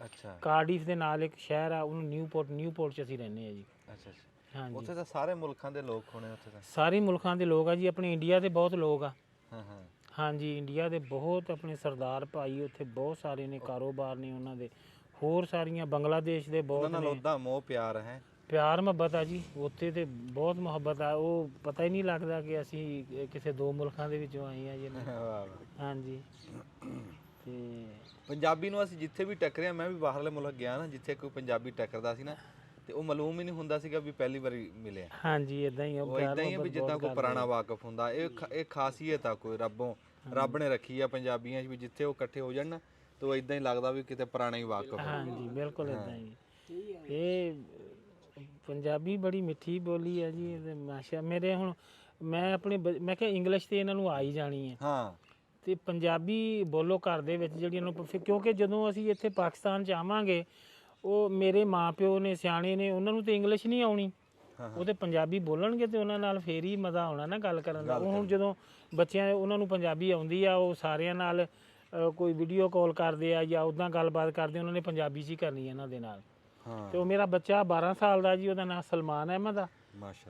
ਅੱਛਾ। ਕਾਰਡੀਫ ਦੇ ਨਾਲ ਇੱਕ ਸ਼ਹਿਰ ਆ, ਉਹਨੂੰ ਨਿਊਪੋਰਟ 'ਚ ਅਸੀਂ ਰਹਿੰਦੇ ਹਾਂ ਜੀ। ਅੱਛਾ ਅੱਛਾ। ਹਾਂਜੀ, ਉੱਥੇ ਤਾਂ ਸਾਰੇ ਮੁਲਕਾਂ ਦੇ ਲੋਕ ਹੋਣੇ ਉੱਥੇ ਤਾਂ? ਸਾਰੇ ਮੁਲਕਾਂ ਦੇ ਲੋਕ ਆ ਜੀ। ਆਪਣੇ ਇੰਡੀਆ ਦੇ ਬਹੁਤ ਲੋਕ ਆ। ਹਾਂ ਹਾਂ। ਹਾਂਜੀ, ਇੰਡੀਆ ਦੇ ਬਹੁਤ ਆਪਣੇ ਸਰਦਾਰ ਭਾਈ ਉੱਥੇ ਬਹੁਤ ਸਾਰੇ ਨੇ, ਕਾਰੋਬਾਰ ਨੇ ਉਹਨਾਂ ਦੇ। ਹੋਰ ਸਾਰੀਆਂ ਬੰਗਲਾਦੇਸ਼ ਦੇ ਬਹੁਤ ਉਹਨਾਂ ਨਾਲ ਨੇ। ਉੱਦਾਂ ਮੋਹ ਪਿਆਰ ਹੈ? ਪਿਆਰ ਮੁਹੱਬਤ ਆ ਜੀ ਉੱਥੇ, ਤੇ ਬਹੁਤ ਮੁਹੱਬਤ ਆ। ਉਹ ਪਤਾ ਹੀ ਨਹੀਂ ਲੱਗਦਾ ਕਿ ਅਸੀਂ ਕਿਸੇ 2 ਮੁਲਕਾਂ ਦੇ ਵਿੱਚੋਂ ਆਏ ਆ ਜੀ। ਹਾਂਜੀ। ਤੇ ਪੰਜਾਬੀ ਨੂੰ ਅਸੀਂ ਜਿੱਥੇ ਵੀ ਟੱਕਰਿਆ, ਮੈਂ ਵੀ ਬਾਹਰਲੇ ਮੁਲਕ ਗਿਆ ਨਾ, ਜਿੱਥੇ ਕੋਈ ਪੰਜਾਬੀ ਟੱਕਰਦਾ ਸੀ ਨਾ, ਤੇ ਉਹ ਮਾਲੂਮ ਹੀ ਨਹੀਂ ਹੁੰਦਾ ਸੀਗਾ ਵੀ ਪਹਿਲੀ ਵਾਰੀ ਮਿਲਿਆ। ਹਾਂਜੀ, ਇਦਾਂ ਹੀ ਉਹ ਇਦਾਂ ਹੀ ਆ ਵੀ ਜਿੱਦਾਂ ਕੋਈ ਪੁਰਾਣਾ ਵਾਕਫ ਹੁੰਦਾ। ਇਹ ਖਾਸੀਅਤ ਆ ਕੋਈ ਰੱਬ ਨੇ ਰੱਖੀ ਆ ਪੰਜਾਬੀਆਂ 'ਚ, ਵੀ ਜਿੱਥੇ ਉਹ ਇਕੱਠੇ ਹੋ ਜਾਣ ਨਾ, ਤੇ ਉਹ ਇਦਾਂ ਹੀ ਲੱਗਦਾ ਵੀ ਕਿਤੇ ਪੁਰਾਣਾ ਹੀ ਵਾਕਫ। ਹਾਂਜੀ, ਬਿਲਕੁਲ ਇਦਾਂ ਹੀ। ਇਹ ਪੰਜਾਬੀ ਬੜੀ ਮਿੱਠੀ ਬੋਲੀ ਹੈ ਜੀ। ਮਾਸ਼ਾ ਮੇਰੇ ਹੁਣ ਮੈਂ ਆਪਣੇ ਮੈਂ ਕਿਹਾ ਇੰਗਲਿਸ਼ ਤੇ ਇਹਨਾਂ ਨੂੰ ਆ ਹੀ ਜਾਣੀ ਹੈ। ਹਾਂ। ਤੇ ਪੰਜਾਬੀ ਬੋਲੋ ਘਰ ਦੇ ਵਿੱਚ ਜਿਹੜੀ ਇਹਨੂੰ, ਕਿਉਂਕਿ ਜਦੋਂ ਅਸੀਂ ਇੱਥੇ ਪਾਕਿਸਤਾਨ 'ਚ ਆਵਾਂਗੇ, ਉਹ ਮੇਰੇ ਮਾਂ ਪਿਓ ਨੇ, ਸਿਆਣੇ ਨੇ, ਉਹਨਾਂ ਨੂੰ ਤੇ ਇੰਗਲਿਸ਼ ਨਹੀਂ ਆਉਣੀ। ਉਹ ਤੇ ਪੰਜਾਬੀ ਬੋਲਣਗੇ ਤੇ ਉਹਨਾਂ ਨਾਲ ਫੇਰ ਹੀ ਮਜ਼ਾ ਆਉਣਾ ਨਾ ਗੱਲ ਕਰਨ ਦਾ। ਹੁਣ ਜਦੋਂ ਬੱਚਿਆਂ ਉਹਨਾਂ ਨੂੰ ਪੰਜਾਬੀ ਆਉਂਦੀ ਆ, ਉਹ ਸਾਰਿਆਂ ਨਾਲ ਕੋਈ ਵੀਡੀਓ ਕਾਲ ਕਰਦੇ ਆ ਜਾਂ ਉੱਦਾਂ ਗੱਲਬਾਤ ਕਰਦੇ, ਉਹਨਾਂ ਨੇ ਪੰਜਾਬੀ 'ਚ ਹੀ ਕਰਨੀ ਇਹਨਾਂ ਦੇ ਨਾਲ। ਤੇ ਉਹ ਮੇਰਾ ਬੱਚਾ 12 ਸਾਲ ਦਾ ਜੀ, ਉਹਦਾ ਨਾਮ ਸਲਮਾਨ ਅਹਿਮਦ ਆ।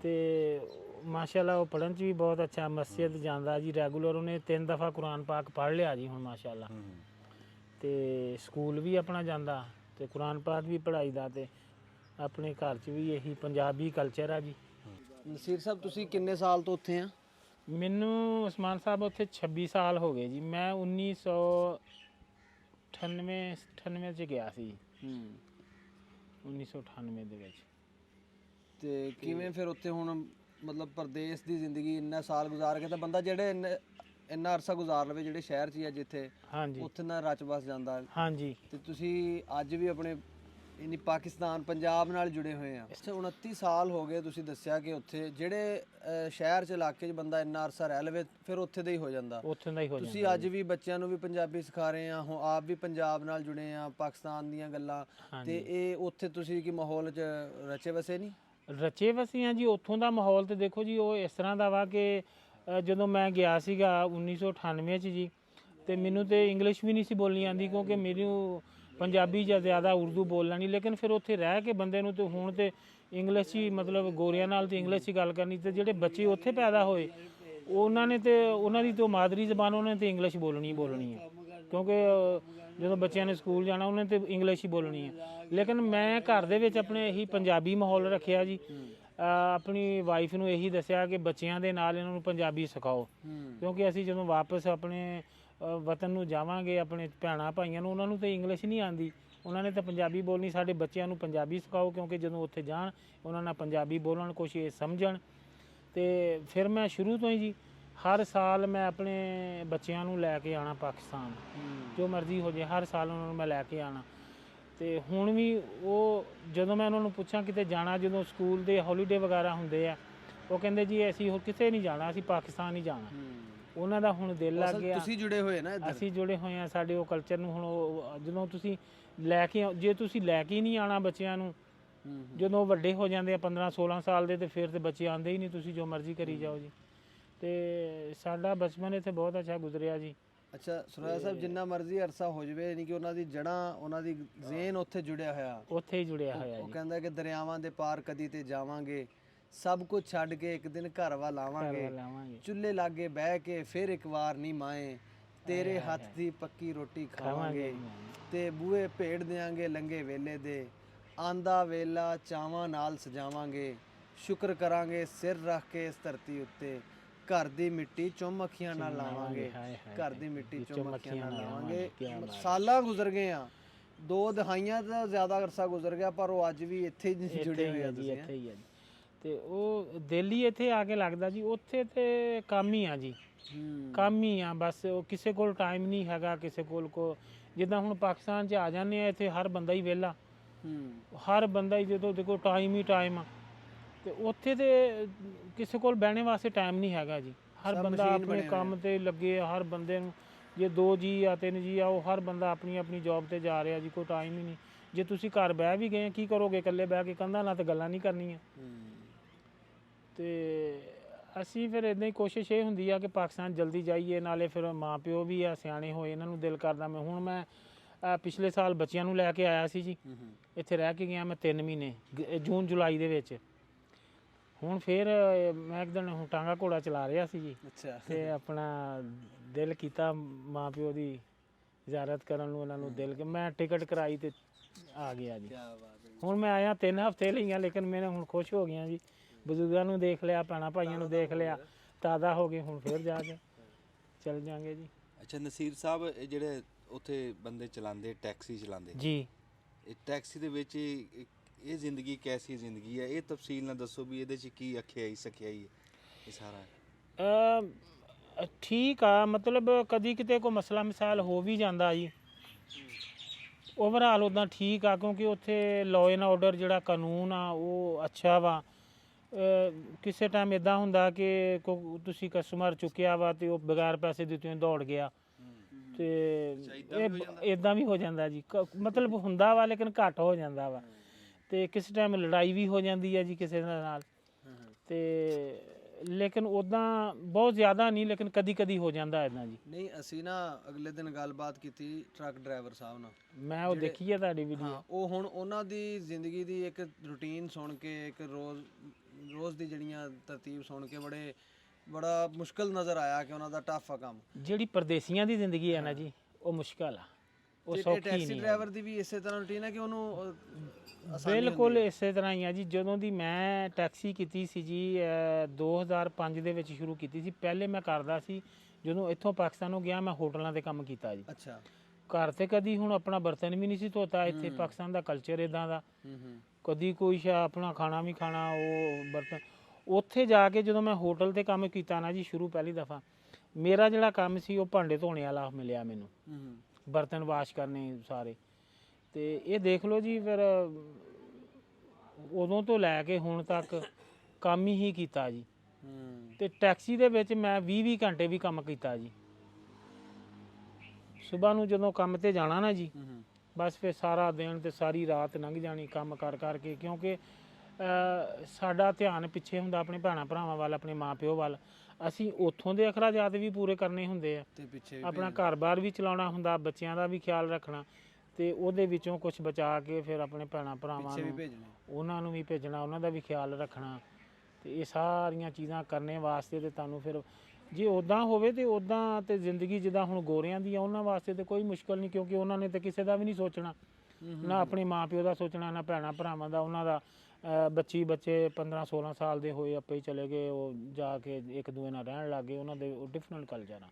ਤੇ ਮਾਸ਼ਾਅੱਲਾ ਉਹ ਪੜ੍ਹਨ 'ਚ ਵੀ ਬਹੁਤ ਅੱਛਾ, ਮਸਜਿਦ ਜਾਂਦਾ ਜੀ ਰੈਗੂਲਰ। ਉਹਨੇ 3 ਦਫਾ ਕੁਰਾਨ ਪਾਕ ਪੜ੍ਹ ਲਿਆ ਜੀ ਹੁਣ ਮਾਸ਼ਾਅੱਲਾ। ਤੇ ਸਕੂਲ ਵੀ ਆਪਣਾ ਜਾਂਦਾ, ਤੇ ਕੁਰਾਨ ਪਾਕ ਵੀ ਪੜ੍ਹਾਈਦਾ, ਤੇ ਆਪਣੇ ਘਰ 'ਚ ਵੀ ਇਹੀ ਪੰਜਾਬੀ ਕਲਚਰ ਆ ਜੀ। ਨਸੀਰ ਸਾਹਿਬ ਤੁਸੀਂ ਕਿੰਨੇ ਸਾਲ ਤੋਂ ਉੱਥੇ ਆ? ਮੈਨੂੰ ਉਸਮਾਨ ਸਾਹਿਬ ਉੱਥੇ 26 ਸਾਲ ਹੋ ਗਏ ਜੀ। ਮੈਂ 1998 'ਚ ਗਿਆ ਸੀ। 1998 ਦੇ ਵਿੱਚ। ਤੇ ਕਿਵੇਂ ਫਿਰ ਉੱਥੇ ਹੁਣ ਮਤਲਬ ਪਰਦੇਸ ਦੀ ਜ਼ਿੰਦਗੀ ਇੰਨਾ ਸਾਲ ਗੁਜ਼ਾਰ ਕੇ, ਤਾਂ ਬੰਦਾ ਜਿਹੜੇ ਇੰਨਾ ਅਰਸਾ ਗੁਜ਼ਾਰ ਲਵੇ ਜਿਹੜੇ ਸ਼ਹਿਰ 'ਚ ਹੀ ਆ ਜਿੱਥੇ, ਹਾਂਜੀ, ਉੱਥੇ ਨਾ ਰਚ ਬਸ ਜਾਂਦਾ। ਹਾਂਜੀ। ਤੇ ਤੁਸੀਂ ਅੱਜ ਵੀ ਆਪਣੇ ਇਨੀ ਪਾਕਿਸਤਾਨ ਪੰਜਾਬ ਨਾਲ ਜੁੜੇ ਹੋਏ ਆ। 29 ਸਾਲ ਹੋ ਗਏ, ਤੁਸੀਂ ਦੱਸਿਆ ਕਿ ਉੱਥੇ ਜਿਹੜੇ ਸ਼ਹਿਰ 'ਚ ਇਲਾਕੇ 'ਚ ਬੰਦਾ ਇੰਨਾ ਅਰਸਾ ਰਹਿ ਲਵੇ ਫਿਰ ਉੱਥੇ ਦਾ ਹੀ ਹੋ ਜਾਂਦਾ। ਉੱਥੇ ਦਾ ਹੀ ਹੋ ਜਾਂਦਾ। ਤੁਸੀਂ ਅੱਜ ਵੀ ਬੱਚਿਆਂ ਨੂੰ ਵੀ ਪੰਜਾਬੀ ਸਿਖਾ ਰਹੇ ਆ, ਹੁਣ ਆਪ ਵੀ ਪੰਜਾਬ ਨਾਲ ਜੁੜੇ ਆ, ਪਾਕਿਸਤਾਨ ਦੀਆਂ ਗੱਲਾਂ, ਤੇ ਇਹ ਉੱਥੇ ਤੁਸੀਂ ਕੀ ਮਾਹੌਲ 'ਚ ਰਚੇ ਵਸੇ ਨਹੀਂ? ਰਚੇ ਵਸੀਆਂ ਜੀ। ਉੱਥੋਂ ਦਾ ਮਾਹੌਲ ਤੇ ਦੇਖੋ ਜੀ, ਉਹ ਇਸ ਤਰ੍ਹਾਂ ਦਾ ਵਾ ਕਿ ਜਦੋਂ ਮੈਂ ਗਿਆ ਸੀਗਾ 1998 'ਚ ਜੀ, ਤੇ ਮੈਨੂੰ ਤੇ ਇੰਗਲਿਸ਼ ਵੀ ਨਹੀਂ ਸੀ ਬੋਲਣੀ ਆਉਂਦੀ ਕਿਉਂਕਿ ਮੈਨੂੰ ਪੰਜਾਬੀ ਜਾਂ ਜ਼ਿਆਦਾ ਉਰਦੂ ਬੋਲਣਾ ਨਹੀਂ। ਲੇਕਿਨ ਫਿਰ ਉੱਥੇ ਰਹਿ ਕੇ ਬੰਦੇ ਨੂੰ ਤੇ ਹੁਣ ਤੇ ਇੰਗਲਿਸ਼ ਹੀ ਮਤਲਬ ਗੋਰਿਆਂ ਨਾਲ ਤੇ ਇੰਗਲਿਸ਼ ਹੀ ਗੱਲ ਕਰਨੀ। ਤੇ ਜਿਹੜੇ ਬੱਚੇ ਉੱਥੇ ਪੈਦਾ ਹੋਏ ਉਹਨਾਂ ਨੇ ਤੇ ਉਹਨਾਂ ਦੀ ਤਾਂ ਮਾਦਰੀ ਜ਼ਬਾਨ ਉਹਨਾਂ ਨੇ ਤੇ ਇੰਗਲਿਸ਼ ਬੋਲਣੀ ਹੈ ਕਿਉਂਕਿ ਜਦੋਂ ਬੱਚਿਆਂ ਨੇ ਸਕੂਲ ਜਾਣਾ ਉਹਨਾਂ ਨੇ ਤੇ ਇੰਗਲਿਸ਼ ਹੀ ਬੋਲਣੀ ਹੈ। ਲੇਕਿਨ ਮੈਂ ਘਰ ਦੇ ਵਿੱਚ ਆਪਣੇ ਇਹੀ ਪੰਜਾਬੀ ਮਾਹੌਲ ਰੱਖਿਆ ਜੀ। ਆਪਣੀ ਵਾਈਫ ਨੂੰ ਇਹੀ ਦੱਸਿਆ ਕਿ ਬੱਚਿਆਂ ਦੇ ਨਾਲ ਇਹਨਾਂ ਨੂੰ ਪੰਜਾਬੀ ਸਿਖਾਓ ਕਿਉਂਕਿ ਅਸੀਂ ਜਦੋਂ ਵਾਪਸ ਆਪਣੇ ਵਤਨ ਨੂੰ ਜਾਵਾਂਗੇ ਆਪਣੇ ਭੈਣਾਂ ਭਾਈਆਂ ਨੂੰ ਉਹਨਾਂ ਨੂੰ ਤਾਂ ਇੰਗਲਿਸ਼ ਨਹੀਂ ਆਉਂਦੀ, ਉਹਨਾਂ ਨੇ ਤਾਂ ਪੰਜਾਬੀ ਬੋਲਣੀ। ਸਾਡੇ ਬੱਚਿਆਂ ਨੂੰ ਪੰਜਾਬੀ ਸਿਖਾਓ ਕਿਉਂਕਿ ਜਦੋਂ ਉੱਥੇ ਜਾਣ ਉਹਨਾਂ ਨਾਲ ਪੰਜਾਬੀ ਬੋਲਣ, ਕੁਛ ਇਹ ਸਮਝਣ। ਤੇ ਫਿਰ ਮੈਂ ਸ਼ੁਰੂ ਤੋਂ ਹੀ ਜੀ ਹਰ ਸਾਲ ਮੈਂ ਆਪਣੇ ਬੱਚਿਆਂ ਨੂੰ ਲੈ ਕੇ ਆਉਣਾ ਪਾਕਿਸਤਾਨ, ਜੋ ਮਰਜ਼ੀ ਹੋ ਜਾਏ ਹਰ ਸਾਲ ਉਹਨਾਂ ਨੂੰ ਮੈਂ ਲੈ ਕੇ ਆਉਣਾ। ਤੇ ਹੁਣ ਵੀ ਉਹ ਜਦੋਂ ਮੈਂ ਉਹਨਾਂ ਨੂੰ ਪੁੱਛਾਂ ਕਿਤੇ ਜਾਣਾ, ਜਦੋਂ ਸਕੂਲ ਦੇ ਹੌਲੀਡੇ ਵਗੈਰਾ ਹੁੰਦੇ ਆ ਉਹ ਕਹਿੰਦੇ ਜੀ ਅਸੀਂ ਹੋਰ ਕਿਤੇ ਨਹੀਂ ਜਾਣਾ, ਅਸੀਂ ਪਾਕਿਸਤਾਨ ਹੀ ਜਾਣਾ। ਉਹਨਾਂ ਦਾ ਹੁਣ ਦਿਲ ਲੱਗ ਗਿਆ। ਤੁਸੀਂ ਜੁੜੇ ਹੋਏ ਨਾ ਇੱਧਰ। ਅਸੀਂ ਜੁੜੇ ਹੋਏ ਆ, ਸਾਡੇ ਉਹ ਕਲਚਰ ਨੂੰ ਹੁਣ ਜਦੋਂ ਤੁਸੀਂ ਲੈ ਕੇ ਜੇ ਤੁਸੀਂ ਲੈ ਕੇ ਨਹੀਂ ਆਉਣਾ ਬੱਚਿਆਂ ਨੂੰ, ਜਦੋਂ ਵੱਡੇ ਹੋ ਜਾਂਦੇ ਆ 15-16 ਸਾਲ ਦੇ, ਤੇ ਫਿਰ ਤੇ ਬੱਚੇ ਆਉਂਦੇ ਹੀ ਨਹੀਂ, ਤੁਸੀਂ ਜੋ ਮਰਜ਼ੀ ਕਰੀ ਜਾਓ ਜੀ। ਤੇ ਸਾਡਾ ਬਚਪਨ ਇੱਥੇ ਬਹੁਤ ਅੱਛਾ ਗੁਜ਼ਰਿਆ ਜੀ। ਅੱਛਾ ਸੁਰਾਇਆ ਸਾਹਿਬ, ਜਿੰਨਾ ਮਰਜ਼ੀ ਅਰਸਾ ਹੋ ਜਾਵੇ ਯਾਨੀ ਕਿ ਉਹਨਾਂ ਦੀ ਜੜ੍ਹਾਂ, ਉਹਨਾਂ ਦੀ ਜ਼ੇਨ ਉੱਥੇ ਜੁੜਿਆ ਹੋਇਆ, ਉੱਥੇ ਹੀ ਜੁੜਿਆ ਹੋਇਆ ਉਹ ਜੀ। ਕਹਿੰਦਾ ਕਿ ਦਰਿਆਵਾਂ ਦੇ ਪਾਰ ਕਦੀ ਤੇ ਜਾਵਾਂਗੇ, ਸਭ ਕੁਝ ਛੱਡ ਕੇ ਇੱਕ ਦਿਨ ਘਰ ਵੱਲ ਆਵਾਂਗੇ, ਲਾਵਾਂਗੇ ਚੁੱਲ੍ਹੇ ਲਾਗੇ ਬਹਿ ਕੇ ਫਿਰ ਇੱਕ ਵਾਰ ਨਹੀਂ ਮਾਏ, ਤੇਰੇ ਹੱਥ ਦੀ ਪੱਕੀ ਰੋਟੀ ਖਾਵਾਂਗੇ, ਤੇ ਬੂਹੇ ਭੇੜ ਦਿਆਂਗੇ ਲੰਘੇ ਵੇਲੇ ਦੇ, ਆਂਦਾ ਵੇਲਾ ਚਾਵਾਂ ਨਾਲ ਸਜਾਵਾਂਗੇ, ਸ਼ੁਕਰ ਕਰਾਂਗੇ ਸਿਰ ਰੱਖ ਕੇ ਇਸ ਧਰਤੀ ਉੱਤੇ, ਘਰ ਦੀ ਮਿੱਟੀ ਚੁੰਮ ਅੱਖੀਆਂ ਨਾਲ ਲਾਵਾਂਗੇ, ਘਰ ਦੀ ਮਿੱਟੀ ਚੁੰਮ ਅੱਖੀਆਂ ਨਾਲ ਲਾਵਾਂਗੇ। ਸਾਲਾਂ ਗੁਜ਼ਰ ਗਏ ਆ, 2 ਦਹਾਈਆਂ ਦਾ ਜ਼ਿਆਦਾ ਅਰਸਾ ਗੁਜ਼ਰ ਗਿਆ, ਪਰ ਉਹ ਅੱਜ ਵੀ ਇੱਥੇ ਹੀ ਜੁੜੇ ਹੋਏ ਆ ਤੁਸੀਂ। ਇੱਥੇ ਹੀ ਆ ਜੀ। ਤੇ ਉਹ ਦਿੱਲੀ ਇੱਥੇ ਆ ਕੇ ਲੱਗਦਾ ਜੀ, ਉੱਥੇ ਤੇ ਕੰਮ ਹੀ ਆ ਜੀ, ਕੰਮ ਹੀ ਆ ਬਸ। ਉਹ ਕਿਸੇ ਕੋਲ ਟਾਈਮ ਨਹੀਂ ਹੈਗਾ, ਕਿਸੇ ਕੋਲ ਜਿੱਦਾਂ ਹੁਣ ਪਾਕਿਸਤਾਨ 'ਚ ਆ ਜਾਂਦੇ ਆ, ਇੱਥੇ ਹਰ ਬੰਦਾ ਹੀ ਵਿਹਲਾ, ਹਰ ਬੰਦਾ ਹੀ ਜਦੋਂ ਦੇਖੋ ਟਾਈਮ ਹੀ ਟਾਈਮ ਆ। ਤੇ ਉੱਥੇ ਤੇ ਕਿਸੇ ਕੋਲ ਬਹਿਣੇ ਵਾਸਤੇ ਟਾਈਮ ਨਹੀਂ ਹੈਗਾ ਜੀ, ਹਰ ਬੰਦਾ ਆਪਣੇ ਕੰਮ ਤੇ ਲੱਗੇ ਆ। ਹਰ ਬੰਦੇ ਨੂੰ ਜੇ 2 ਜੀ ਆ 3 ਜੀ ਆ, ਉਹ ਹਰ ਬੰਦਾ ਆਪਣੀ ਆਪਣੀ ਜੌਬ ਤੇ ਜਾ ਰਿਹਾ ਜੀ, ਕੋਈ ਟਾਈਮ ਹੀ ਨਹੀਂ। ਜੇ ਤੁਸੀਂ ਘਰ ਬਹਿ ਵੀ ਗਏ ਕੀ ਕਰੋਗੇ, ਇਕੱਲੇ ਬਹਿ ਕੇ ਕੰਧਾਂ ਨਾਲ ਤੇ ਗੱਲਾਂ ਨਹੀਂ ਕਰਨੀਆਂ। ਤੇ ਅਸੀਂ ਫਿਰ ਇੱਦਾਂ ਹੀ ਕੋਸ਼ਿਸ਼ ਇਹ ਹੁੰਦੀ ਆ ਕਿ ਪਾਕਿਸਤਾਨ ਜਲਦੀ ਜਾਈਏ, ਨਾਲੇ ਫਿਰ ਮਾਂ ਪਿਓ ਵੀ ਆ ਸਿਆਣੇ ਹੋਏ, ਇਹਨਾਂ ਨੂੰ ਦਿਲ ਕਰਦਾ। ਮੈਂ ਪਿਛਲੇ ਸਾਲ ਬੱਚਿਆਂ ਨੂੰ ਲੈ ਕੇ ਆਇਆ ਸੀ ਜੀ, ਇੱਥੇ ਰਹਿ ਕੇ ਗਿਆ ਮੈਂ 3 ਮਹੀਨੇ ਜੂਨ ਜੁਲਾਈ ਦੇ ਵਿੱਚ। ਹੁਣ ਫਿਰ ਮੈਂ ਇੱਕ ਦਿਨ ਹੁਣ ਟਾਂਗਾ ਘੋੜਾ ਚਲਾ ਰਿਹਾ ਸੀ ਜੀ, ਤੇ ਆਪਣਾ ਦਿਲ ਕੀਤਾ ਮਾਂ ਪਿਓ ਦੀ ਜ਼ਿਆਰਤ ਕਰਨ ਨੂੰ, ਉਹਨਾਂ ਨੂੰ ਦਿਲ ਕਿ ਮੈਂ ਟਿਕਟ ਕਰਾਈ ਤੇ ਆ ਗਿਆ ਜੀ। ਹੁਣ ਮੈਂ ਆਇਆ 3 ਹਫ਼ਤੇ ਲਈ ਆ, ਲੇਕਿਨ ਮੈਂ ਹੁਣ ਖੁਸ਼ ਹੋ ਗਿਆ ਜੀ। ਬਜ਼ੁਰਗਾਂ ਨੂੰ ਦੇਖ ਲਿਆ, ਭੈਣਾਂ ਭਾਈਆਂ ਨੂੰ ਦੇਖ ਲਿਆ, ਤਾਜ਼ਾ ਹੋ ਗਏ, ਹੁਣ ਫਿਰ ਜਾ ਕੇ ਚੱਲ ਜਾਂਗੇ ਜੀ। ਅੱਛਾ ਨਸੀਰ ਸਾਹਿਬ, ਇਹ ਜਿਹੜੇ ਉੱਥੇ ਬੰਦੇ ਚਲਾਉਂਦੇ ਟੈਕਸੀ ਚਲਾਉਂਦੇ ਜੀ, ਇਹ ਟੈਕਸੀ ਦੇ ਵਿੱਚ ਇਹ ਜ਼ਿੰਦਗੀ ਕੈਸੀ ਜ਼ਿੰਦਗੀ ਹੈ, ਇਹ ਤਫਸੀਲ ਨਾਲ ਦੱਸੋ ਵੀ ਇਹਦੇ 'ਚ ਕੀ ਅਖਿਆਈ ਸਖਿਆਈ ਹੈ ਇਹ ਸਾਰਾ। ਠੀਕ ਆ, ਮਤਲਬ ਕਦੀ ਕਿਤੇ ਕੋਈ ਮਸਲਾ ਮਿਸਾਲ ਹੋ ਵੀ ਜਾਂਦਾ ਜੀ। ਓਵਰਆਲ ਉੱਦਾਂ ਠੀਕ ਆ, ਕਿਉਂਕਿ ਉੱਥੇ ਲਾਅ ਐਂਡ ਆਰਡਰ ਜਿਹੜਾ ਕਾਨੂੰਨ ਆ ਉਹ ਅੱਛਾ ਵਾ। ਕਿਸੇ ਟਾਈਮ ਇੱਦਾਂ ਹੁੰਦਾ ਕਿ ਤੁਸੀਂ ਕਸਟਮਰ ਚੁੱਕਿਆ ਵਾ ਤੇ ਉਹ ਬਗੈਰ ਪੈਸੇ ਦਿੱਤੇ ਦੌੜ ਗਿਆ, ਤੇ ਇਹ ਇੱਦਾਂ ਵੀ ਹੋ ਜਾਂਦਾ ਜੀ। ਮਤਲਬ ਹੁੰਦਾ ਵਾ ਲੇਕਿਨ ਘੱਟ ਹੋ ਜਾਂਦਾ ਵਾ। ਤੇ ਕਿਸੇ ਟਾਈਮ ਲੜਾਈ ਵੀ ਹੋ ਜਾਂਦੀ ਹੈ ਜੀ ਕਿਸੇ ਦੇ ਨਾਲ, ਤੇ ਲੇਕਿਨ ਉੱਦਾਂ ਬਹੁਤ ਜ਼ਿਆਦਾ ਨਹੀਂ, ਲੇਕਿਨ ਕਦੀ ਕਦੀ ਹੋ ਜਾਂਦਾ ਇੱਦਾਂ ਜੀ। ਨਹੀਂ ਅਸੀਂ ਨਾ ਅਗਲੇ ਦਿਨ ਗੱਲਬਾਤ ਕੀਤੀ ਟਰੱਕ ਡਰਾਈਵਰ ਸਾਹਿਬ ਨਾਲ, ਮੈਂ ਉਹ ਦੇਖੀ ਹੈ ਤੁਹਾਡੀ ਵੀਡੀਓ। ਉਹ ਹੁਣ ਉਹਨਾਂ ਦੀ ਜ਼ਿੰਦਗੀ ਦੀ ਇੱਕ ਰੂਟੀਨ ਸੁਣ ਕੇ, ਇੱਕ ਰੋਜ਼ ਦੀ ਜਿਹੜੀਆਂ ਤਰਤੀਬ ਸੁਣ ਕੇ ਬੜਾ ਮੁਸ਼ਕਲ ਨਜ਼ਰ ਆਇਆ ਕਿ ਉਹਨਾਂ ਦਾ ਟਫ ਆ ਕੰਮ। ਜਿਹੜੀ ਪਰਦੇਸੀਆਂ ਦੀ ਜ਼ਿੰਦਗੀ ਹੈ ਨਾ ਜੀ, ਉਹ ਮੁਸ਼ਕਲ ਆ, ਉਹ ਸੌਖੀ ਨਹੀਂ। ਟੈਕਸੀ ਡਰਾਈਵਰ ਦੀ ਵੀ ਇਸੇ ਤਰ੍ਹਾਂ ਰੂਟੀਨ ਹੈ ਕਿ ਉਹਨੂੰ ਬਿਲਕੁਲ ਇਸੇ ਤਰ੍ਹਾਂ ਹੀ ਆ ਜੀ। ਜਦੋਂ ਦੀ ਮੈਂ ਟੈਕਸੀ ਕੀਤੀ ਸੀ ਜੀ 2005 ਦੇ ਵਿੱਚ ਸ਼ੁਰੂ ਕੀਤੀ ਸੀ। ਪਹਿਲੇ ਮੈਂ ਕਰਦਾ ਸੀ, ਜਦੋਂ ਇੱਥੋਂ ਪਾਕਿਸਤਾਨੋਂ ਗਿਆ ਮੈਂ ਹੋਟਲਾਂ ਤੇ ਕੰਮ ਕੀਤਾ ਜੀ। ਅੱਛਾ। ਘਰ ਤੇ ਕਦੀ ਹੁਣ ਆਪਣਾ ਬਰਤਨ ਵੀ ਨਹੀਂ ਸੀ ਧੋਤਾ। ਇੱਥੇ ਪਾਕਿਸਤਾਨ ਦਾ ਕਲਚਰ ਇਦਾਂ ਦਾ, ਕਦੀ ਕੋਈ ਆਪਣਾ ਖਾਣਾ ਵੀ ਖਾਣਾ ਉਹ ਬਰਤਨ। ਉੱਥੇ ਜਾ ਕੇ ਜਦੋਂ ਮੈਂ ਹੋਟਲ ਤੇ ਕੰਮ ਕੀਤਾ ਨਾ ਜੀ ਸ਼ੁਰੂ ਪਹਿਲੀ ਦਫਾ, ਮੇਰਾ ਜਿਹੜਾ ਕੰਮ ਸੀ ਉਹ ਭਾਂਡੇ ਧੋਣੇ ਵਾਲਾ ਮਿਲਿਆ ਮੈਨੂੰ, ਬਰਤਨ ਵਾਸ਼ ਕਰਨੇ ਸਾਰੇ। ਤੇ ਇਹ ਦੇਖ ਲਓ ਜੀ, ਫਿਰ ਉਦੋਂ ਤੋਂ ਲੈ ਕੇ ਹੁਣ ਤੱਕ ਕੰਮ ਹੀ ਕੀਤਾ ਜੀ। ਤੇ ਟੈਕਸੀ ਦੇ ਵਿੱਚ ਮੈਂ 20-20 ਘੰਟੇ ਵੀ ਕੰਮ ਕੀਤਾ ਜੀ। ਸਵੇਰ ਨੂੰ ਜਦੋਂ ਕੰਮ ਤੇ ਜਾਣਾ ਨਾ ਜੀ, ਬਸ ਫਿਰ ਸਾਰਾ ਦਿਨ ਤੇ ਸਾਰੀ ਰਾਤ ਲੰਘ ਜਾਣੀ ਕੰਮ ਕਰ ਕਰਕੇ, ਕਿਉਂਕਿ ਸਾਡਾ ਧਿਆਨ ਪਿੱਛੇ ਹੁੰਦਾ ਆਪਣੇ ਭੈਣਾਂ ਭਰਾਵਾਂ ਵੱਲ, ਆਪਣੇ ਮਾਪਿਓ ਵੱਲ। ਅਸੀਂ ਉੱਥੋਂ ਦੇ ਅਖਰਾਜਾਤ ਵੀ ਪੂਰੇ ਕਰਨੇ ਹੁੰਦੇ ਆ, ਤੇ ਪਿੱਛੇ ਆਪਣਾ ਘਰ-ਬਾਰ ਵੀ ਚਲਾਉਣਾ ਹੁੰਦਾ, ਬੱਚਿਆਂ ਦਾ ਵੀ ਖਿਆਲ ਰੱਖਣਾ, ਤੇ ਉਹਦੇ ਵਿੱਚੋਂ ਕੁਝ ਬਚਾ ਕੇ ਫਿਰ ਆਪਣੇ ਭੈਣਾਂ ਭਰਾਵਾਂ ਵੀ ਨੂੰ ਭੇਜਣੇ। ਉਹਨਾਂ ਨੂੰ ਵੀ ਭੇਜਣਾ, ਉਹਨਾਂ ਦਾ ਵੀ ਖਿਆਲ ਰੱਖਣਾ। ਤੇ ਇਹ ਸਾਰੀਆਂ ਚੀਜ਼ਾਂ ਕਰਨੇ ਵਾਸਤੇ ਤੇ ਤੁਹਾਨੂੰ ਫਿਰ ਜੇ ਉੱਦਾਂ ਹੋਵੇ ਤੇ ਉੱਦਾਂ ਤੇ ਜ਼ਿੰਦਗੀ ਜਿੱਦਾਂ ਹੁਣ ਗੋਰਿਆਂ ਦੀ ਆ ਉਹਨਾਂ ਵਾਸਤੇ ਤੇ ਕੋਈ ਮੁਸ਼ਕਲ ਨਹੀਂ, ਕਿਉਂਕਿ ਉਹਨਾਂ ਨੇ ਤੇ ਕਿਸੇ ਦਾ ਵੀ ਨਹੀਂ ਸੋਚਣਾ, ਨਾ ਆਪਣੇ ਮਾਪਿਓ ਦਾ ਸੋਚਣਾ, ਨਾ ਭੈਣਾਂ ਭਰਾਵਾਂ ਦਾ। ਉਹਨਾਂ ਦਾ ਬੱਚੇ 15-16 ਸਾਲ ਦੇ ਹੋਏ ਆਪੇ ਹੀ ਚਲੇ ਗਏ, ਉਹ ਜਾ ਕੇ ਇੱਕ ਦੂਏ ਨਾਲ ਰਹਿਣ ਲੱਗ ਗਏ, ਉਹਨਾਂ ਦੇ ਡਿਫਰੈਂਟ ਕਲਚਰ ਆ।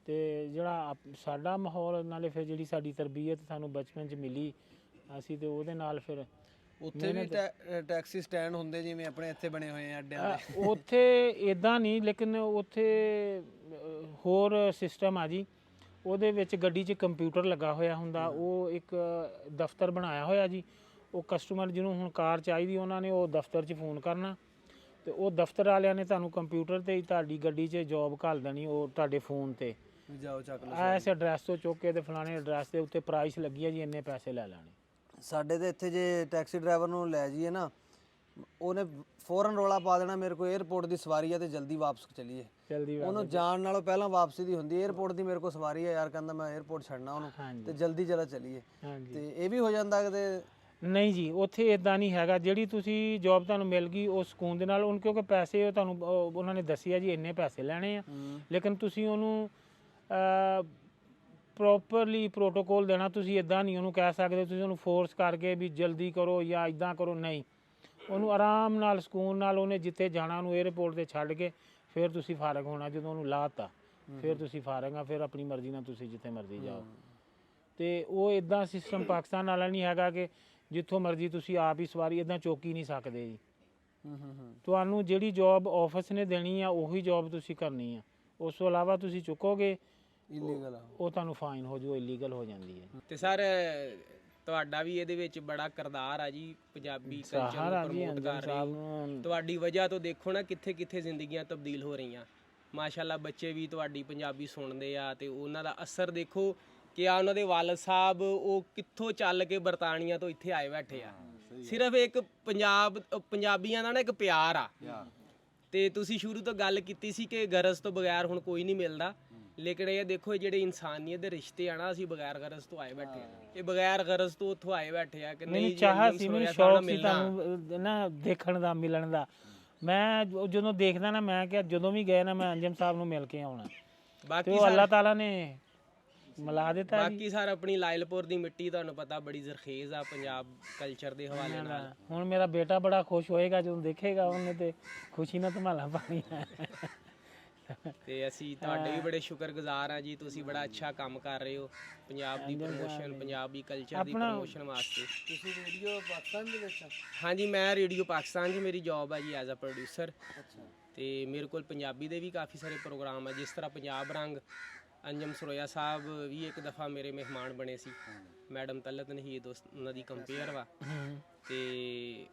ਤੇ ਜਿਹੜਾ ਸਾਡਾ ਮਾਹੌਲ ਨਾਲੇ ਫਿਰ ਜਿਹੜੀ ਸਾਡੀ ਤਰਬੀਅਤ ਸਾਨੂੰ ਬਚਪਨ 'ਚ ਮਿਲੀ, ਅਸੀਂ ਤੇ ਉਹਦੇ ਨਾਲ ਫਿਰ ਉੱਥੇ ਵੀ ਟੈਕਸੀ ਸਟੈਂਡ ਹੁੰਦੇ ਜਿਵੇਂ ਆਪਣੇ ਇੱਥੇ ਬਣੇ ਹੋਏ ਆ ਅੱਡਿਆਂ ਦੇ? ਉੱਥੇ ਇਦਾਂ ਨਹੀਂ, ਲੇਕਿਨ ਉੱਥੇ ਹੋਰ ਸਿਸਟਮ ਆ ਜੀ। ਉਹਦੇ ਵਿੱਚ ਗੱਡੀ 'ਚ ਕੰਪਿਊਟਰ ਲੱਗਾ ਹੋਇਆ ਹੁੰਦਾ, ਉਹ ਇੱਕ ਦਫ਼ਤਰ ਬਣਾਇਆ ਹੋਇਆ ਜੀ। ਉਹ ਕਸਟਮਰ ਜਿਹਨੂੰ ਹੁਣ ਕਾਰ ਚਾਹੀਦੀ ਉਹਨਾਂ ਨੇ ਉਹ ਦਫ਼ਤਰ 'ਚ ਫੋਨ ਕਰਨਾ, ਤੇ ਉਹ ਦਫ਼ਤਰ ਵਾਲਿਆਂ ਨੇ ਤੁਹਾਨੂੰ ਕੰਪਿਊਟਰ ਤੇ ਹੀ ਤੁਹਾਡੀ ਗੱਡੀ 'ਚ ਜੋਬ ਘੱਲ ਦੇਣੀ, ਉਹ ਤੁਹਾਡੇ ਫੋਨ ਤੇ ਜਾਓ ਚੱਕ ਲਓ। ਇਸ ਐਡਰੈਸ ਤੋਂ ਚੁੱਕ ਕੇ ਤੇ ਫਲਾਣੇ ਐਡਰੈਸ ਦੇ ਉੱਤੇ ਪ੍ਰਾਈਸ ਲੱਗੀ ਹੈ ਜੀ, ਇੰਨੇ ਪੈਸੇ ਲੈ ਲੈਣੇ। ਸਾਡੇ ਤੇ ਇੱਥੇ ਜੇ ਟੈਕਸੀ ਡਰਾਈਵਰ ਨੂੰ ਲੈ ਜਾਈਏ ਨਾ, ਉਹਨੇ ਫੌਰਨ ਰੌਲਾ ਪਾ ਦੇਣਾ ਮੇਰੇ ਕੋਲ 에ਅਰਪੋਰਟ ਦੀ ਸਵਾਰੀ ਆ ਤੇ ਜਲਦੀ ਵਾਪਸ ਚੱਲੀਏ। ਜਲਦੀ ਉਹਨੂੰ ਜਾਣ ਨਾਲੋਂ ਪਹਿਲਾਂ ਵਾਪਸੀ ਦੀ ਹੁੰਦੀ, 에ਅਰਪੋਰਟ ਦੀ ਮੇਰੇ ਕੋਲ ਸਵਾਰੀ ਆ ਯਾਰ, ਕਹਿੰਦਾ ਮੈਂ 에ਅਰਪੋਰਟ ਛੱਡਣਾ ਉਹਨੂੰ ਤੇ ਜਲਦੀ ਚਲਾ ਚੱਲੀਏ। ਹਾਂਜੀ। ਤੇ ਇਹ ਵੀ ਹੋ ਜਾਂਦਾ ਕਿਤੇ? ਨਹੀਂ ਜੀ, ਉੱਥੇ ਇਦਾਂ ਨਹੀਂ ਹੈਗਾ। ਜਿਹੜੀ ਤੁਸੀਂ ਜੌਬ ਤੁਹਾਨੂੰ ਮਿਲ ਗਈ ਉਹ ਸਕੂਨ ਦੇ ਨਾਲ, ਕਿਉਂਕਿ ਪੈਸੇ ਉਹ ਤੁਹਾਨੂੰ ਉਹਨਾਂ ਨੇ ਦੱਸਿਆ ਜੀ ਇੰਨੇ ਪੈਸੇ ਲੈਣੇ ਆ, ਲੇਕਿਨ ਤੁਸੀਂ ਉਹਨੂੰ ਪ੍ਰੋਪਰਲੀ ਪ੍ਰੋਟੋਕੋਲ ਦੇਣਾ। ਤੁਸੀਂ ਇਦਾਂ ਨਹੀਂ ਉਹਨੂੰ ਕਹਿ ਸਕਦੇ, ਤੁਸੀਂ ਉਹਨੂੰ ਫੋਰਸ ਕਰਕੇ ਵੀ ਜਲਦੀ ਕਰੋ ਜਾਂ ਇਦਾਂ ਕਰੋ, ਨਹੀਂ। ਉਹਨੂੰ ਆਰਾਮ ਨਾਲ ਸਕੂਨ ਨਾਲ ਉਹਨੇ ਜਿੱਥੇ ਜਾਣਾ ਉਹਨੂੰ 에ਅਰਪੋਰਟ ਤੇ ਛੱਡ ਕੇ ਫਿਰ ਤੁਸੀਂ ਫਾਰਗ ਹੋਣਾ। ਜਦੋਂ ਉਹਨੂੰ ਲਾਤਾ ਫਿਰ ਤੁਸੀਂ ਫਾਰਗ ਆ, ਫਿਰ ਆਪਣੀ ਮਰਜ਼ੀ ਨਾਲ ਤੁਸੀਂ ਜਿੱਥੇ ਮਰਜ਼ੀ ਜਾਓ। ਤੇ ਉਹ ਇਦਾਂ ਸਿਸਟਮ ਪਾਕਿਸਤਾਨ ਵਾਲਾ ਨਹੀਂ ਹੈਗਾ ਕਿ ਜਿੱਥੋਂ ਮਰਜ਼ੀ ਤੁਸੀਂ ਆਪ ਹੀ ਸਵਾਰੀ ਇਦਾਂ ਚੁੱਕ ਹੀ ਨਹੀਂ ਸਕਦੇ ਜੀ। ਤੁਹਾਨੂੰ ਜਿਹੜੀ ਜੌਬ ਆਫਿਸ ਨੇ ਦੇਣੀ ਆ ਉਹੀ ਜੌਬ ਤੁਸੀਂ ਕਰਨੀ ਆ, ਉਸ ਤੋਂ ਇਲਾਵਾ ਤੁਸੀਂ ਚੁੱਕੋਗੇ ਇਲੀਗਲ ਆ ਉਹ ਤੁਹਾਨੂੰ ਫਾਈਨ ਹੋ ਜਾਊ, ਇਲੀਗਲ ਹੋ ਜਾਂਦੀ ਹੈ। ਤੇ ਸਰ ਤੁਹਾਡਾ ਵੀ ਇਹਦੇ ਵਿੱਚ ਬੜਾ ਕਿਰਦਾਰ ਆ ਜੀ, ਪੰਜਾਬੀ ਕਲਚਰ ਨੂੰ ਪ੍ਰਮੋਟ ਕਰ ਰਹੇ ਹੋ। ਤੁਹਾਡੀ ਵਜ੍ਹਾ ਤੋਂ ਦੇਖੋ ਨਾ ਕਿੱਥੇ ਕਿੱਥੇ ਜ਼ਿੰਦਗੀਆਂ ਤਬਦੀਲ ਹੋ ਰਹੀਆਂ। ਮਾਸ਼ਾਅੱਲਾ ਬੱਚੇ ਵੀ ਤੁਹਾਡੀ ਪੰਜਾਬੀ ਸੁਣਦੇ ਆ ਤੇ ਉਹਨਾਂ ਦਾ ਅਸਰ ਦੇਖੋ ਕਿ ਆ ਉਹਨਾਂ ਦੇ ਵਾਲਦ ਸਾਹਿਬ ਉਹ ਕਿੱਥੋਂ ਚੱਲ ਕੇ ਬਰਤਾਨੀਆ ਤੋਂ ਇੱਥੇ ਆਏ ਬੈਠੇ ਆ। ਸਿਰਫ ਇੱਕ ਪੰਜਾਬੀਆਂ ਦਾ ਨਾ ਇੱਕ ਪਿਆਰ ਆ। ਤੇ ਤੁਸੀਂ ਸ਼ੁਰੂ ਤੋਂ ਗੱਲ ਕੀਤੀ ਸੀ ਕਿ ਗਰਜ਼ ਤੋਂ ਬਗੈਰ ਹੁਣ ਕੋਈ ਨਹੀਂ ਮਿਲਦਾ, ਲੇਕਿਨ ਇਹ ਦੇਖੋ ਜਿਹੜੇ ਇਨਸਾਨੀਅਤ ਦੇ ਰਿਸ਼ਤੇ ਆ ਨਾ, ਅਸੀਂ ਬਗੈਰ ਗਰਜ਼ ਤੋਂ ਆਏ ਬੈਠੇ ਆ। ਇਹ ਬਗੈਰ ਗਰਜ਼ ਤੋਂ ਉੱਥੋਂ ਆਏ ਬੈਠੇ ਆ ਕਿ ਨਹੀਂ ਚਾਹ ਸੀ, ਮੈਨੂੰ ਸ਼ੌਕ ਸੀ ਤੁਹਾਨੂੰ ਨਾ ਦੇਖਣ ਦਾ, ਮਿਲਣ ਦਾ। ਮੈਂ ਜਦੋਂ ਦੇਖਦਾ ਨਾ ਮੈਂ ਕਿਹਾ ਜਦੋਂ ਵੀ ਗਏ ਨਾ ਮੈਂ ਅੰਜਮ ਸਾਹਿਬ ਨੂੰ ਮਿਲ ਕੇ ਆਉਣਾ। ਬਾਕੀ ਅੱਲਾਹ ਤਾਲਾ ਨੇ ਮਿਲਾ ਦਿੱਤਾ। ਬਾਕੀ ਸਰ ਆਪਣੀ ਲਾਇਲਪੁਰ ਦੀ ਮਿੱਟੀ ਤੁਹਾਨੂੰ ਪਤਾ ਬੜੀ ਜ਼ਰਖੇਜ਼ ਆ ਪੰਜਾਬ ਕਲਚਰ ਦੇ ਹਵਾਲੇ ਨਾਲ। ਹੁਣ ਮੇਰਾ ਬੇਟਾ ਬੜਾ ਖੁਸ਼ ਹੋਏਗਾ ਜਦੋਂ ਦੇਖੇਗਾ, ਉਹਨੇ ਤੇ ਖੁਸ਼ੀ ਨਾਲ ਧਮਾਲਾਂ ਪਾਣੀਆਂ। ਤੇ ਅਸੀਂ ਤੁਹਾਡੇ ਵੀ ਬੜੇ ਸ਼ੁਕਰਗੁਜ਼ਾਰ ਆ ਜੀ, ਤੁਸੀਂ ਬੜਾ ਅੱਛਾ ਕੰਮ ਕਰ ਰਹੇ ਹੋ ਪੰਜਾਬ ਦੀ ਪ੍ਰਮੋਸ਼ਨ, ਪੰਜਾਬੀ ਕਲਚਰ ਦੀ ਪ੍ਰਮੋਸ਼ਨ ਵਾਸਤੇ। ਤੁਸੀਂ ਰੇਡੀਓ ਪਾਕਿਸਤਾਨ ਦੇ ਵਿੱਚ? ਹਾਂਜੀ, ਮੈਂ ਰੇਡੀਓ ਪਾਕਿਸਤਾਨ 'ਚ ਮੇਰੀ ਜੌਬ ਹੈ ਜੀ ਐਜ਼ ਅ ਪ੍ਰੋਡਿਊਸਰ। ਤੇ ਮੇਰੇ ਕੋਲ ਪੰਜਾਬੀ ਦੇ ਵੀ ਕਾਫੀ ਸਾਰੇ ਪ੍ਰੋਗਰਾਮ ਆ, ਜਿਸ ਤਰ੍ਹਾਂ ਪੰਜਾਬ ਰੰਗ। ਅੰਜਮ ਸਰੋਇਆ ਸਾਹਿਬ ਵੀ ਇੱਕ ਦਫਾ ਮੇਰੇ ਮਹਿਮਾਨ ਬਣੇ ਸੀ, ਮੈਡਮ ਤਲਤ ਨਹੀਦ ਉਹਨਾਂ ਦੀ ਕੰਪੇਅਰ ਵਾ। ਤੇ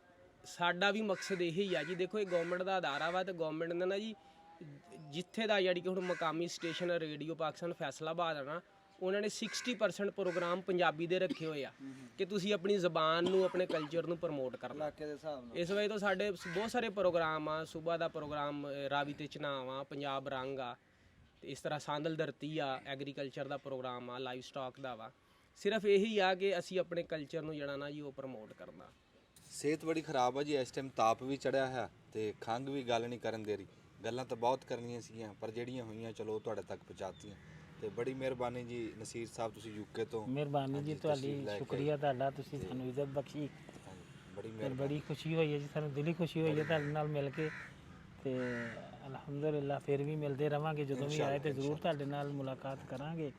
ਸਾਡਾ ਵੀ ਮਕਸਦ ਇਹੀ ਆ ਜੀ, ਦੇਖੋ ਇਹ ਗਵਰਨਮੈਂਟ ਦਾ ਅਦਾਰਾ ਵਾ ਤੇ ਗਵਰਨਮੈਂਟ ਨੇ ਨਾ ਜੀ ਜਿੱਥੇ ਦਾ ਜਿਹੜੀ ਕਿ ਹੁਣ ਮਕਾਮੀ ਸਟੇਸ਼ਨ ਰੇਡੀਓ ਪਾਕਿਸਤਾਨ ਫੈਸਲਾਬਾਦ ਆ ਨਾ, ਉਹਨਾਂ ਨੇ 60% ਪ੍ਰੋਗਰਾਮ ਪੰਜਾਬੀ ਦੇ ਰੱਖੇ ਹੋਏ ਆ ਕਿ ਤੁਸੀਂ ਆਪਣੀ ਜ਼ਬਾਨ ਨੂੰ, ਆਪਣੇ ਕਲਚਰ ਨੂੰ ਪ੍ਰਮੋਟ ਕਰਨਾ ਇਲਾਕੇ ਦੇ ਹਿਸਾਬ ਨਾਲ। ਇਸ ਵਜ੍ਹਾ ਤੋਂ ਸਾਡੇ ਬਹੁਤ ਸਾਰੇ ਪ੍ਰੋਗਰਾਮ ਆ। ਸਵੇਰ ਦਾ ਪ੍ਰੋਗਰਾਮ ਰਾਵੀ ਤੇ ਚਨਾਵ ਆ, ਪੰਜਾਬ ਰੰਗ ਆ, ਤੇ ਇਸ ਤਰ੍ਹਾਂ ਸਾਂਦਲ ਧਰਤੀ ਆ, ਐਗਰੀਕਲਚਰ ਦਾ ਪ੍ਰੋਗਰਾਮ ਆ, ਲਾਈਵ ਸਟਾਕ ਦਾ ਵਾ। ਸਿਰਫ ਇਹੀ ਆ ਕਿ ਅਸੀਂ ਆਪਣੇ ਕਲਚਰ ਨੂੰ ਜਿਹੜਾ ਨਾ ਜੀ ਉਹ ਪ੍ਰਮੋਟ ਕਰਨਾ। ਸਿਹਤ ਬੜੀ ਖਰਾਬ ਆ ਜੀ ਇਸ ਟਾਈਮ, ਤਾਪ ਵੀ ਚੜਿਆ ਹੈ ਤੇ ਖੰਘ ਵੀ ਗੱਲ ਨਹੀਂ ਕਰਨ ਦੇ ਰਹੀ। ਗੱਲਾਂ ਤਾਂ ਬਹੁਤ ਕਰਨੀਆਂ ਸੀਗੀਆਂ ਪਰ ਜਿਹੜੀਆਂ ਹੋਈਆਂ ਚਲੋ ਤੁਹਾਡੇ ਤੱਕ ਪਹੁੰਚਾਤੀਆਂ। ਤੇ ਬੜੀ ਮਿਹਰਬਾਨੀ ਜੀ ਨਸੀਰ ਸਾਹਿਬ, ਤੁਸੀਂ ਯੂਕੇ ਤੋਂ। ਮਿਹਰਬਾਨੀ ਜੀ ਤੁਹਾਡੀ, ਸ਼ੁਕਰੀਆ ਤੁਹਾਡਾ, ਤੁਸੀਂ ਸਾਨੂੰ ਇੱਜ਼ਤ ਬਖਸ਼ੀ। ਬੜੀ ਖੁਸ਼ੀ ਹੋਈ ਹੈ ਜੀ, ਸਾਨੂੰ ਦਿਲੀ ਖੁਸ਼ੀ ਹੋਈ ਹੈ ਤੁਹਾਡੇ ਨਾਲ ਮਿਲ ਕੇ। ਤੇ ਅਲਹਮਦੁਲਿਲਾ ਫਿਰ ਵੀ ਮਿਲਦੇ ਰਵਾਂਗੇ, ਜਦੋਂ ਵੀ ਆਏ ਤੇ ਜ਼ਰੂਰ ਤੁਹਾਡੇ ਨਾਲ ਮੁਲਾਕਾਤ ਕਰਾਂਗੇ।